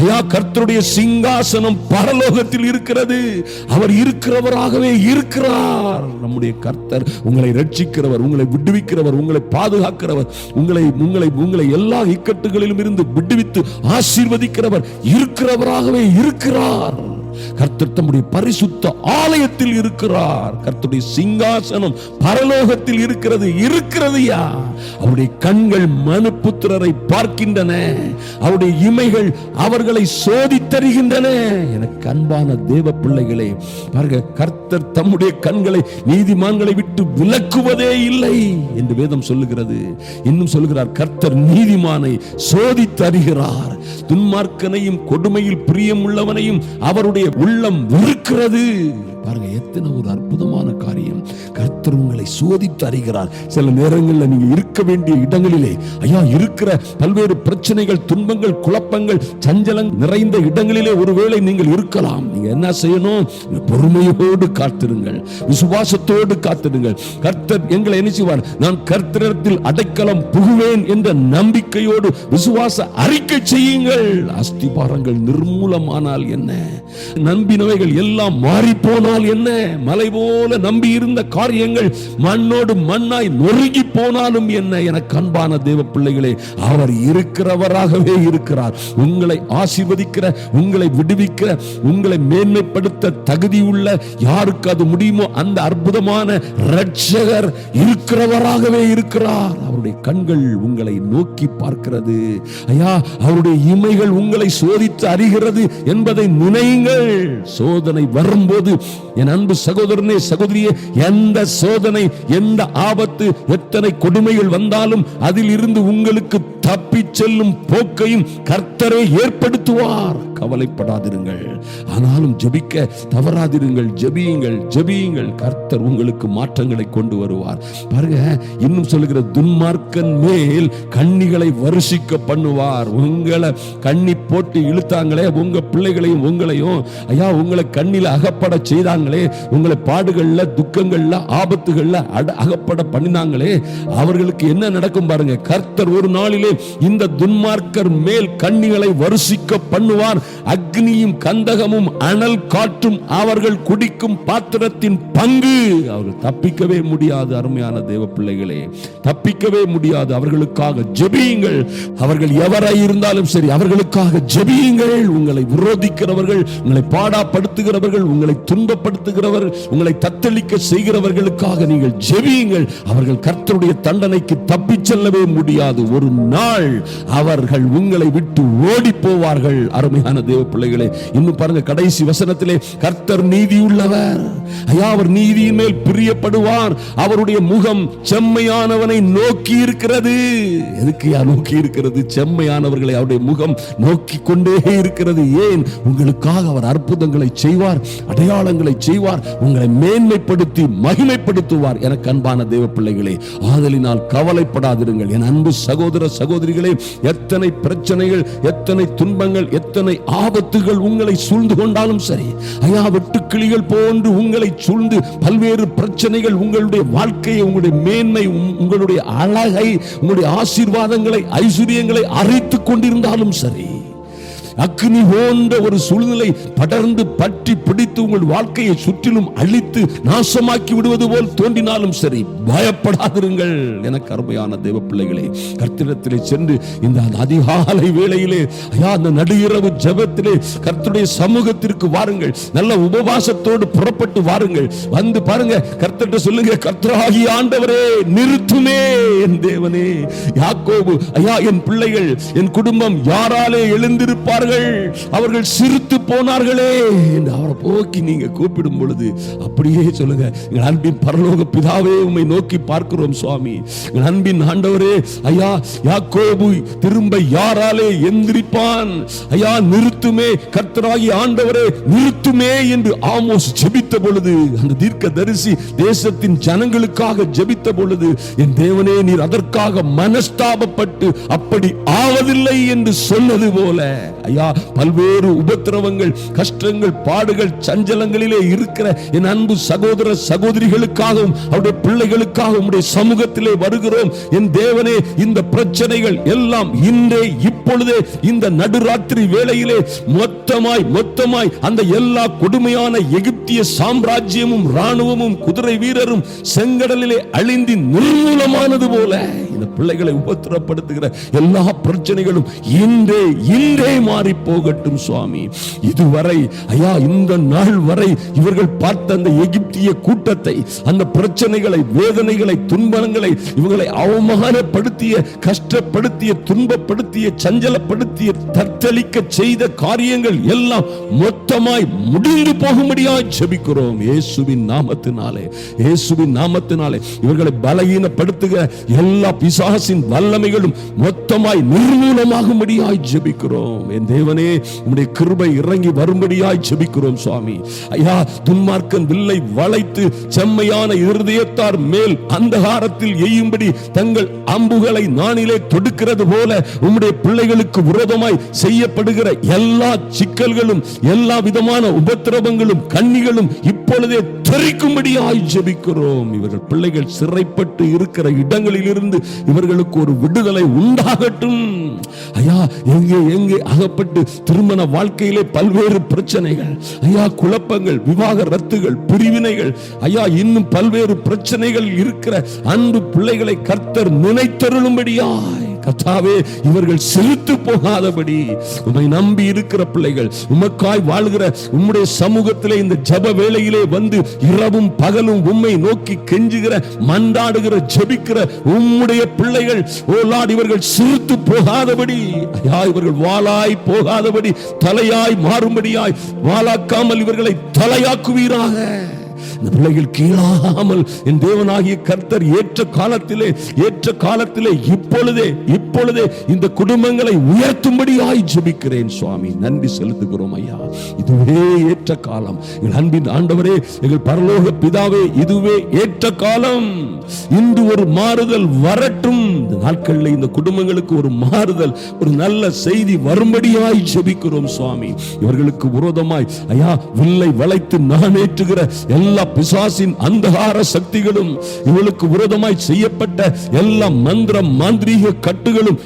ஐயா, கர்த்தருடைய சிங்காசனம் பரலோகத்தில் இருக்கிறது. அவர் இருக்கிறவராகவே இருக்கிறார். நம்முடைய கர்த்தர் உங்களை ரட்சிக்கிறவர், உங்களை விடுவிக்கிறவர், உங்களை பாதுகாக்கிறவர், உங்களை எல்லா இக்கட்டுகளிலும் இருந்து விடுவித்து ஆசீர்வதிக்கிறவர் இருக்கிறவராகவே இருக்கிறார். கர்த்தர் தம்முடைய பரிசுத்த ஆலயத்தில் இருக்கிறார். கர்த்தருடைய சிங்காசனம் பரலோகத்தில் இருக்கிறதுயா. அவருடைய கண்கள் மனுபுத்திரரை பார்க்கின்றன, அவருடைய இமைகள் அவர்களை சோதித்தருகின்றன. எனக்கு அன்பான தேவ பிள்ளைகளே, பாருங்க, கர்த்தர் தம்முடைய கண்களை நீதிமான்களை விட்டு விலக்குவதே இல்லை என்று வேதம் சொல்லுகிறது. இன்னும் சொல்லுகிறார், கர்த்தர் நீதிமானை சோதித்தருகிறார், துன்மார்க்கனையும் கொடுமையில் பிரியம் உள்ளவனையும் அவருடைய உள்ளம் வெறுக்கிறது. பாருங்க, எத்தனை ஒரு அற்புதமான காரியம். கர்த்தர் உங்களை சோதித்து அறிகிறார். சில நேரங்களில் நீங்க இருக்க வேண்டிய இடங்களிலே, ஐயா, இருக்கிற பல்வேறு பிரச்சனைகள், துன்பங்கள், குழப்பங்கள், சஞ்சலம் நிறைந்த இடங்களிலே ஒருவேளை நீங்கள் இருக்கலாம். நீங்க என்ன செய்யணும்? பொறுமையோடு காத்திருங்கள், விசுவாசத்தோடு காத்திருங்கள். கர்த்தர் எங்களை என்ன செய்வார்? நான் கர்த்தரிடத்தில் அடைக்கலம் புகுவேன் என்ற நம்பிக்கையோடு விசுவாச அறிக்கை செய்யுங்கள். அஸ்திபாரங்கள் நிர்மூலமானால் என்ன? நம்பினவைகள் எல்லாம் மாறி போனால் என்ன? மலை போல நம்பி இருந்த காரியங்கள் மண்ணோடு மண்ணாய் நொறுங்கி போனாலும் என்ன? எனக்கு அன்பான தேவ பிள்ளைகளே, அவர் இருக்கிறவராகவே இருக்கிறார். உங்களை ஆசீர்வதிக்கிற, உங்களை விடுவிக்கிற, உங்களை மேன்மைப்படுத்த தகுதி உள்ள யாருக்கு அது முடியுமோ அந்த அற்புதமான இரட்சகர் இருக்கிறவராகவே இருக்கிறார். அவருடைய கண்கள் உங்களை நோக்கி பார்க்கிறது. ஐயா, அவருடைய இமைகள் உங்களை சோதித்து அறிகிறது என்பதை நினையுங்கள். சோதனை வரும்போது என் அன்பு சகோதரனே, சகோதரியே, எந்த சோதனை, எந்த ஆபத்து, எத்தனை கொடுமைகள் வந்தாலும் அதில் இருந்து உங்களுக்கு தப்ப தப்பிச் செல்லும் போக்கையும் கர்த்தரே ஏற்படுத்துவார். கவலைப்படாதிருங்கள், ஆனாலும் ஜெபிக்க தவறாதிருங்கள். ஜெபியுங்கள், ஜெபியுங்கள். கர்த்தர் உங்களுக்கு மாற்றங்களை கொண்டு வருவார். பாருங்க, இன்னும் சொல்லுகிற, துன்மார்க்கன் மேல் கண்ணிகளை வருஷிக்க பண்ணுவார். உங்களை கண்ணி போட்டு இழுத்தாங்களே, உங்க பிள்ளைகளையும் உங்களையும், ஐயா உங்களை கண்ணில அகப்பட செய்தாங்களே, உங்களை பாடுகள்ல துக்கங்கள்ல ஆபத்துகள்ல அகப்பட பண்ணினாங்களே, அவர்களுக்கு என்ன நடக்கும் பாருங்க. கர்த்தர் ஒரு நாளிலே இந்த துன்மார்க்கர் மேல் கண்ணிகளை வருஷிக்க பண்ணுவார். அக்னியும் கந்தகமும் அனல் காற்றும் அவர்கள் குடிக்கும் பாத்திரத்தின் பங்கு. அவர்கள் தப்பிக்கவே முடியாது. அருமையான தேவ பிள்ளைகளே, தப்பிக்கவே முடியாது. அவர்களுக்காக ஜெபியுங்கள். அவர்கள் எவராய் இருந்தாலும் சரி, அவர்களுக்காக ஜெபியுங்கள். உங்களை விரோதிக்கிறவர்கள், உங்களை பாடாப்படுத்துகிறவர்கள், உங்களை துன்பப்படுத்துகிறவர்கள், உங்களை தத்தளிக்க செய்கிறவர்களுக்காக நீங்கள் ஜெபியுங்கள். அவர்கள் கர்த்தருடைய தண்டனைக்கு தப்பிச் செல்லவே முடியாது. ஒரு நாள் அவர்கள் உங்களை விட்டு ஓடி போவார்கள். அருமையான தேவ பிள்ளைகளே, இன்னும் பாருங்க, கடைசி வசனத்திலே, கர்த்தர் நீதியுள்ளவர். ஐயா, அவர் நீதியின் மேல் பிரியப்படுவார். அவருடைய முகம் செம்மையானவனை நோக்கி இருக்கிறது. எதுக்கு நோக்கி இருக்கிறது? செம்மையானவர்களை அவருடைய முகம் நோக்கி கொண்டே இருக்கிறது. ஏன்? உங்களுக்காக அவர் அற்புதங்களை செய்வார், அடையாளங்களை செய்வார், உங்களை மேன்மைப்படுத்தி மகிமைப்படுத்துவார். எனக்கு அன்பான தேவ பிள்ளைகளே, ஆதலினால் கவலைப்படாதிருங்கள். என் அன்பு சகோதர சகோதரிகளே, எத்தனை பிரச்சனைகள், எத்தனை துன்பங்கள், எத்தனை ஆபத்துகள் உங்களை சூழ்ந்து கொண்டாலும் சரி, ஐயா வெட்டுக்கிளிகள் போன்று உங்களை சூழ்ந்து பல்வேறு பிரச்சனைகள் உங்களுடைய வாழ்க்கையை, உங்களுடைய மேன்மை, உங்களுடைய அழகை, உங்களுடைய ஆசீர்வாதங்களை, ஐஸ்வர்யங்களை அரைத்துக் கொண்டிருந்தாலும் சரி, அக்னி போன்ற ஒரு சூழ்நிலை படர்ந்து பற்றி பிடித்து உங்கள் வாழ்க்கையை சுற்றிலும் அழித்து நாசமாக்கி விடுவது போல் தோன்றினாலும் சரி, பயப்படாதிருங்கள். எனக்கு அருமையான தேவ பிள்ளைகளே, கர்த்தரிடத்திலே சென்று இந்த அதிகாலை வேளையிலே, ஐயா அந்த நடுஇரவு ஜெபத்திலே கர்த்தருடைய சமூகத்திற்கு வாருங்கள். நல்ல உபவாசத்தோடு புறப்பட்டு வாருங்கள். வந்து பாருங்க, கர்த்தர்கிட்ட சொல்லுங்க, கர்த்தராகிய ஆண்டவரே நிறுத்துமே. என் தேவனே, யாக்கோபு, ஐயா என் பிள்ளைகள், என் குடும்பம் யாராலே எழுந்திருப்பார்? அவர்கள் சிரித்து போனார்களே என்று அவரை போக்கி நீங்க கூப்பிடும் பொழுது அப்படியே சொல்லுங்க, எங்கள் அன்பின் பரலோக பிதாவே, உம்மை நோக்கி பார்க்கிறோம் சுவாமி. எங்கள் அன்பின் ஆண்டவரே, ஐயா யாக்கோபு திரும்ப யாராலே எந்திரிப்பான்? ஐயா நிறுத்துமே, கர்த்தராகிய ஆண்டவரே நிறுத்துமே என்று ஆமோஸ் ஜெபித்த பொழுது, அந்த தீர்க்கதரிசி தேசத்தின் ஜனங்களுக்காக ஜெபித்த பொழுது, என் தேவனே நீர் அதற்காக மனஸ்தாபப்பட்டு அப்படி ஆவதில்லை என்று சொன்னது போல, ஐயா பல்வேறு உபத்திரவங்கள், கஷ்டங்கள், பாடுகள், சஞ்சலங்களிலே இருக்கிற என் அன்பு சகோதர சகோதரிகளுக்காகவும் அவருடைய பிள்ளைகளுக்காகவும் உம்முடைய சமூகத்திலே வருகிறோம். என் தேவனே, இந்த பிரச்சனைகள் எல்லாம் இன்றே இப்பொழுதே இந்த நடுராத்திரி வேளையிலே மொத்தமாய் அந்த எல்லா கொடுமையான எகிப்திய சாம்ராஜ்யமும் ராணுவமும் குதிரை வீரரும் செங்கடலிலே அழிந்து நிர்மூலமானது போல இந்த பிள்ளைகளை உபத்திரப்படுத்துகிற எல்லா பிரச்சனைகளும் இன்றே மாறி போகட்டும் சுவாமி. இதுவரை ஐயா இந்த நாள் வரை இவர்கள் பார்த்த அந்த எகிப்திய கூட்டத்தை, அந்த பிரச்சனைகளை, வேதனைகளை, துன்பங்களை, இவங்களை அவமானப்படுத்திய, கஷ்டப்படுத்திய, துன்பப்படுத்திய, சஞ்சலப்படுத்திய, தத்தளிக்க செய்த காரியங்கள் எல்லாம் மொத்தமாய் முடிந்து போகும்படியாய் ஜெபிக்கிறோம். இயேசுவின் நாமத்தினாலே, இயேசுவின் நாமத்தினாலே இவர்களை பலகீனப்படுத்துகிற எல்லா பிசாசின் வல்லமைகளும் மொத்தமாய் நிர்மூலமாகும்படியாய் ஜெபிக்கிறோம். என் தேவனே, உம்முடைய கிருபை இறங்கி வரும்படியாய் ஜெபிக்கிறோம் சுவாமி. ஐயா துன்மார்க்கன் வில்லை வளைத்து செம்மையான இருதயத்தார் மேல் அந்தகாரத்தில் எய்யும்படி தங்கள் அம்புகளை நானிலே தொடுக்கிறது போல உம்முடைய பிள்ளைகளுக்கு விரோதமாய் செய்யப்படுகிற எல்லா சிக்கல்களும், எல்லா விதமான உபத்திரவங்களும், கண்ணிகளும் இப்பொழுதே தெரிக்கும்படியாய் ஜெபிக்கிறோம். இவர்கள் பிள்ளைகள் சிறைப்பட்டு இருக்கிற இடங்களில் இருந்து இவர்களுக்கு ஒரு விடுதலை உண்டாகட்டும். ஐயா எங்கே அகப்பட்டு திருமண வாழ்க்கையிலே பல்வேறு பிரச்சனைகள், ஐயா குழப்பங்கள், விவாகரத்துகள், பிரிவினைகள், ஐயா இன்னும் பல்வேறு பிரச்சனைகள் இருக்கிற அன்பு பிள்ளைகளை கர்த்தர் நினைத்தருளும்படியாய், கர்த்தாவே இவர்கள் சிரித்து போகாதபடி உம்மை நம்பி இருக்கிற பிள்ளைகள், உமக்காய் வாழ்கிற உம்முடைய சமூகத்திலே இந்த ஜெப வேளையிலே வந்து இரவும் பகலும் உம்மை நோக்கி கெஞ்சுகிற, மன்றாடுகிற, ஜெபிக்கிற உம்முடைய பிள்ளைகள், ஓ லார்ட், இவர்கள் சிரித்து போகாதபடி, ஐயா இவர்கள் வாளாய் போகாதபடி தலையாய் மாறும்படியாய், வாளாக்காமல் இவர்களை தலையாக்குவீராக. இந்த பிள்ளைகள் கீழாமல் என் தேவனாகிய கர்த்தர் ஏற்ற காலத்திலே இப்பொழுதே இந்த குடும்பங்களை உயர்த்தும்படியாய் ஜெபிக்கிறேன் சுவாமி. நன்றி செலுத்துகிறோம் ஐயா. இதுவே ஏற்ற காலம். எங்கள் அன்பின் ஆண்டவரே, எங்கள் பரலோக பிதாவே, இதுவே ஏற்ற காலம். இன்று ஒரு மாறுதல் வரட்டும். இந்த நாட்களில் இந்த குடும்பங்களுக்கு ஒரு மாறுதல், ஒரு நல்ல செய்தி வரும்படியாய் ஜெபிக்கிறோம் சுவாமி. இவர்களுக்கு விரோதமாய் ஐயா வில்லை வளைத்து நானேற்றுகிற எல்லா பிசாசின் அந்தகார சக்திகளும், இவளுக்கு விரோதமாய் செய்யப்பட்ட எல்லா மந்திர மாந்திரீக கட்டுகளும்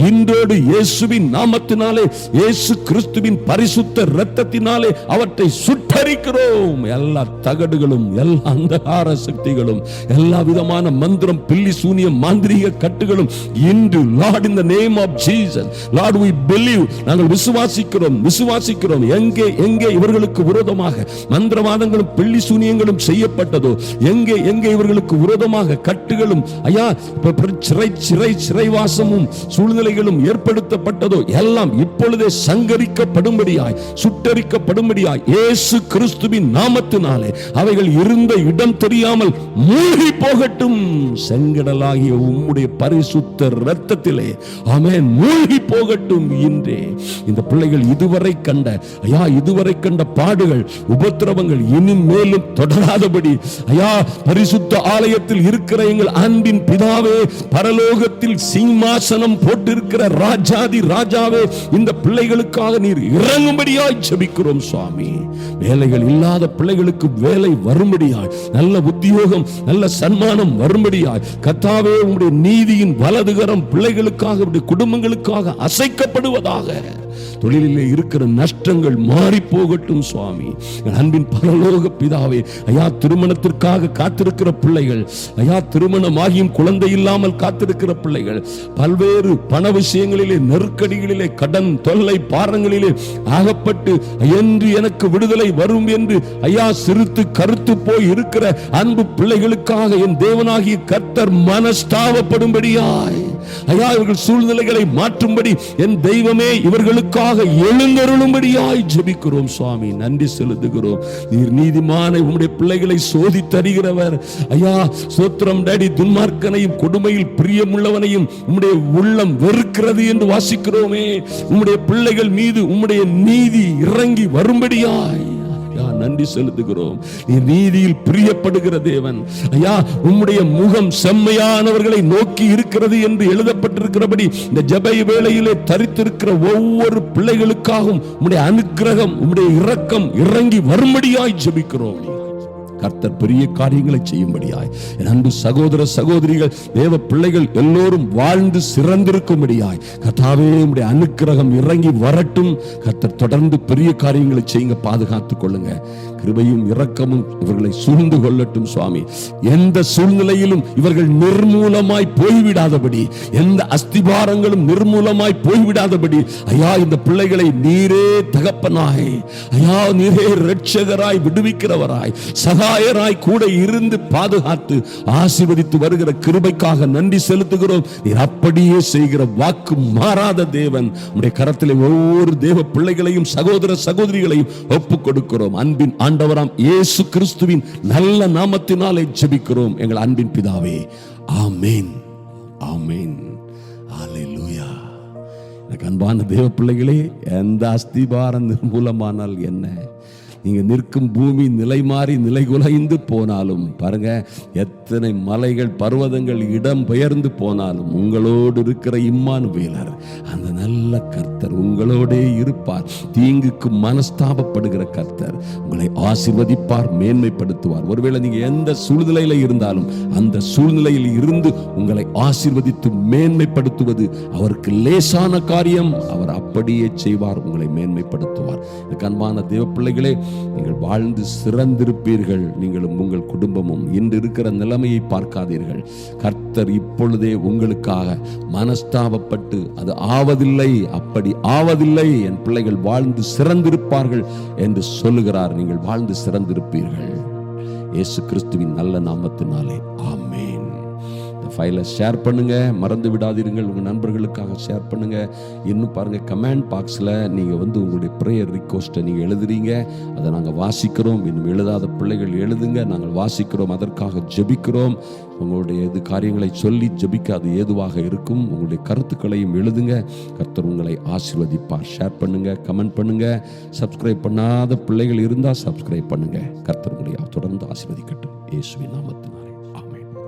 இன்றோடு இயேசுவின் நாமத்தினாலே, இயேசு கிறிஸ்துவின் பரிசுத்த இரத்தத்தினாலே அவற்றை சுட்டரிக்கிறோம். எல்லா தகடுகளும், எல்லா அந்தகார சக்திகளும், எல்லா விதமான மந்திரம், பில்லி சூனியம், மாந்திரீக கட்டுகளும் இன்று Lord in the name of Jesus, Lord we believe, நாங்கள் விசுவாசிக்கிறோம். எங்கே இவர்களுக்கு விரோதமாக மந்திரவாதங்களும் பில்லி சூனியங்களும் செய்யப்பட்டதோ, எங்கே இவர்களுக்கு விரோதமாக கட்டுகளும் ஐயா சிறைவாசமும் சூழ்நிலைகளும் ஏற்படுத்தப்பட்டதோ, எல்லாம் இப்பொழுதே சங்கரிக்கப்படும்படியாய், சுட்டரிக்கப்படும்படியாய் இயேசு கிறிஸ்துவின் நாமத்தினாலே அவைகள் இருந்த இடம் தெரியாமல் மூழ்கி போகட்டும். செங்கடலாகிய உம்முடைய பரிசுத்த இரத்தத்திலே ஆமென், மூழ்கி போகட்டும். இன்றே இந்த பிள்ளைகள் இதுவரை கண்ட பாடுகள், உபத்திரவங்கள் இனிமேலும் தொடராதபடி ஐயா, பரிசுத்த ஆலயத்தில் இருக்கிற எங்கள் அன்பின் பிதாவே, பரலோகத்தில் சிம்மாசனம் போட்டிருக்கிற ராஜாதி ராஜாவே, இந்த பிள்ளைகளுக்காக நீர் இறங்கும்படியாய் ஜெபிக்கிறோம் சுவாமி. வேலைகள் இல்லாத பிள்ளைகளுக்கு வேலை வரும்படியாய், நல்ல உத்தியோகம், நல்ல சன்மானம் வரும்படியாய் கர்த்தாவே, உம்முடைய நீதியின் வலதுகரம் பிள்ளைகளுக்காக, குடும்பங்களுக்காக அசைக்கப்படுவதாக. தொழிலிலே இருக்கிற நஷ்டங்கள் மாறி போகட்டும் சுவாமி. அன்பின் பரலோக பிதாவே, ஐயா திருமணத்திற்காக காத்திருக்கிற பிள்ளைகள், ஐயா திருமணமாகியும் குழந்தை இல்லாமல் காத்திருக்கிற பிள்ளைகள், பல்வேறு பண விஷயங்களிலே, நெருக்கடிகளிலே, கடன் தொல்லை பாரங்களிலே ஆகப்பட்டு என்று எனக்கு விடுதலை வரும் என்று ஐயா சிரித்து கருத்து போய் இருக்கிற அன்பு பிள்ளைகளுக்காக என் தேவனாகிய கர்த்தர் மனஸ்தாபப்படும்படியாய் ஐயா இவர்கள் சூழ்நிலைகளை மாற்றும்படி என் தெய்வமே இவர்களுக்காக எழுந்தருளும்படியாய் ஜெபிக்கிறோம் சுவாமி. நன்றி செலுத்துகிறோம். நீர் நீதிமானை உம்முடைய பிள்ளைகளை சோதித்தருகிறவர் ஐயா. ஸ்தோத்திரம் டாடி. துன்மார்க்கனையும் கொடுமையில் பிரியமுள்ளவனையும் உம்முடைய உள்ளம் வெறுக்கிறது என்று வாசிக்கிறோமே. உம்முடைய பிள்ளைகள் மீது உம்முடைய நீதி இறங்கி வரும்படியாய் நன்றி செலுத்துகிறோம். நீதியில் பிரியப்படுகிற தேவன் ஐயா, உம்முடைய முகம் செம்மையானவர்களை நோக்கி இருக்கிறது என்று எழுதப்பட்டிருக்கிறபடி இந்த ஜெப வேளையிலே தரித்திருக்கிற ஒவ்வொரு பிள்ளைகளுக்காகவும் உம்முடைய அனுக்கிரகம், உம்முடைய இரக்கம் இறங்கி வரும்படியாய் ஜெபிக்கிறோம். கர்த்தர் பெரிய காரியங்களை செய்யும்படியாய் என் அன்பு சகோதர சகோதரிகள், தேவ பிள்ளைகள் எல்லோரும் வாழ்ந்து சிறந்திருக்கும்படியாய் கர்த்தாவே உம்முடைய அனுக்கிரகம் இறங்கி வரட்டும். கர்த்தர் தொடர்ந்து பெரிய காரியங்களை செய்யுங்க, பாதுகாத்துக் கொள்ளுங்க. கிருபையும் இரக்கமும் இவர்களை சூழ்ந்து கொள்ளட்டும் சுவாமி. எந்த சூழ்நிலையிலும் இவர்கள் நிர்மூலமாய் போய்விடாதபடி, எந்த அஸ்திபாரங்களும் நிர்மூலமாய் போய்விடாதபடி ஐயா இந்த பிள்ளைகளை நீரே தகப்பனாய், ஐயா நீரே இரட்சகராய், விடுவிக்கிறவராய், சகாயராய் கூட இருந்து பாதுகாத்து ஆசீர்வதித்து வருகிற கிருபைக்காக நன்றி செலுத்துகிறோம். நீர் அப்படியே செய்கிற வாக்கு மாறாத தேவன். உம்முடைய கரத்திலே ஒவ்வொரு தேவ பிள்ளைகளையும் சகோதர சகோதரிகளையும் ஒப்புக் கொடுக்கிறோம். அன்பின் ஆண்டவராம் இயேசு கிறிஸ்துவின் நல்ல நாமத்தினாலே ஜெபிக்கிறோம் எங்கள் அன்பின் பிதாவே. ஆமென், ஆமென், ஹல்லேலூயா. எனக்கு அன்பான தேவ பிள்ளைகளே, எந்த அஸ்திபாரம் நிர்மூலமானால் என்ன, நீங்க நிற்கும் பூமி நிலை மாறி நிலை குலைந்து போனாலும் பாருங்க, எத்தனை மலைகள் பர்வதங்கள் இடம் பெயர்ந்து போனாலும் உங்களோடு இருக்கிற இம்மானுவேலர், அந்த நல்ல கர்த்தர் உங்களோடே இருப்பார். தீங்குக்கு மனஸ்தாபப்படுகிற கர்த்தர் உங்களை ஆசீர்வதிப்பார், மேன்மைப்படுத்துவார். ஒருவேளை நீங்க எந்த சூழ்நிலையில இருந்தாலும் அந்த சூழ்நிலையில் இருந்து உங்களை ஆசீர்வதித்து மேன்மைப்படுத்துவது அவருக்கு லேசான காரியம். அவர் அப்படியே செய்வார், உங்களை மேன்மைப்படுத்துவார். அன்பான தேவ பிள்ளைகளே, நீங்கள் வாழ்ந்து சிறந்திருப்பீர்கள். நீங்களும் உங்கள் குடும்பமும் இன்று இருக்கிற நிலைமையை பார்க்காதீர்கள். கர்த்தர் இப்பொழுதே உங்களுக்காக மனஸ்தாபப்பட்டு அது ஆவதில்லை, அப்படி ஆவதில்லை, என் பிள்ளைகள் வாழ்ந்து சிறந்திருப்பார்கள் என்று சொல்லுகிறார். நீங்கள் வாழ்ந்து சிறந்திருப்பீர்கள் இயேசு கிறிஸ்துவின் நல்ல நாமத்தினாலே. ஆமென். இந்த ஃபைலை ஷேர் பண்ணுங்க, மறந்து விடாதீர்கள். உங்க நண்பர்களுக்காக ஷேர் பண்ணுங்க. இன்னும் பாருங்க, கமெண்ட் பாக்ஸில் நீங்க உங்களுடைய ப்ரேயர் ரிக்வெஸ்ட்டை நீங்க எழுதுறீங்க, அதை நாங்கள் வாசிக்கிறோம். இன்னும் எழுதாத பிள்ளைகள் எழுதுங்க, நாங்கள் வாசிக்கிறோம், அதற்காக ஜெபிக்கிறோம். உங்களுடைய காரியங்களை சொல்லி ஜெபிக்க அது ஏதுவாக இருக்கும். உங்களுடைய கருத்துக்களையும் எழுதுங்க. கர்த்தர் உங்களை ஆசீர்வதிப்பார். ஷேர் பண்ணுங்க, கமெண்ட் பண்ணுங்க. சப்ஸ்கிரைப் பண்ணாத பிள்ளைகள் இருந்தால் சப்ஸ்கிரைப் பண்ணுங்க. கர்த்தர் உங்களை தொடர்ந்து ஆசீர்வதிக்கட்டும். இயேசுவின் நாமத்தில்.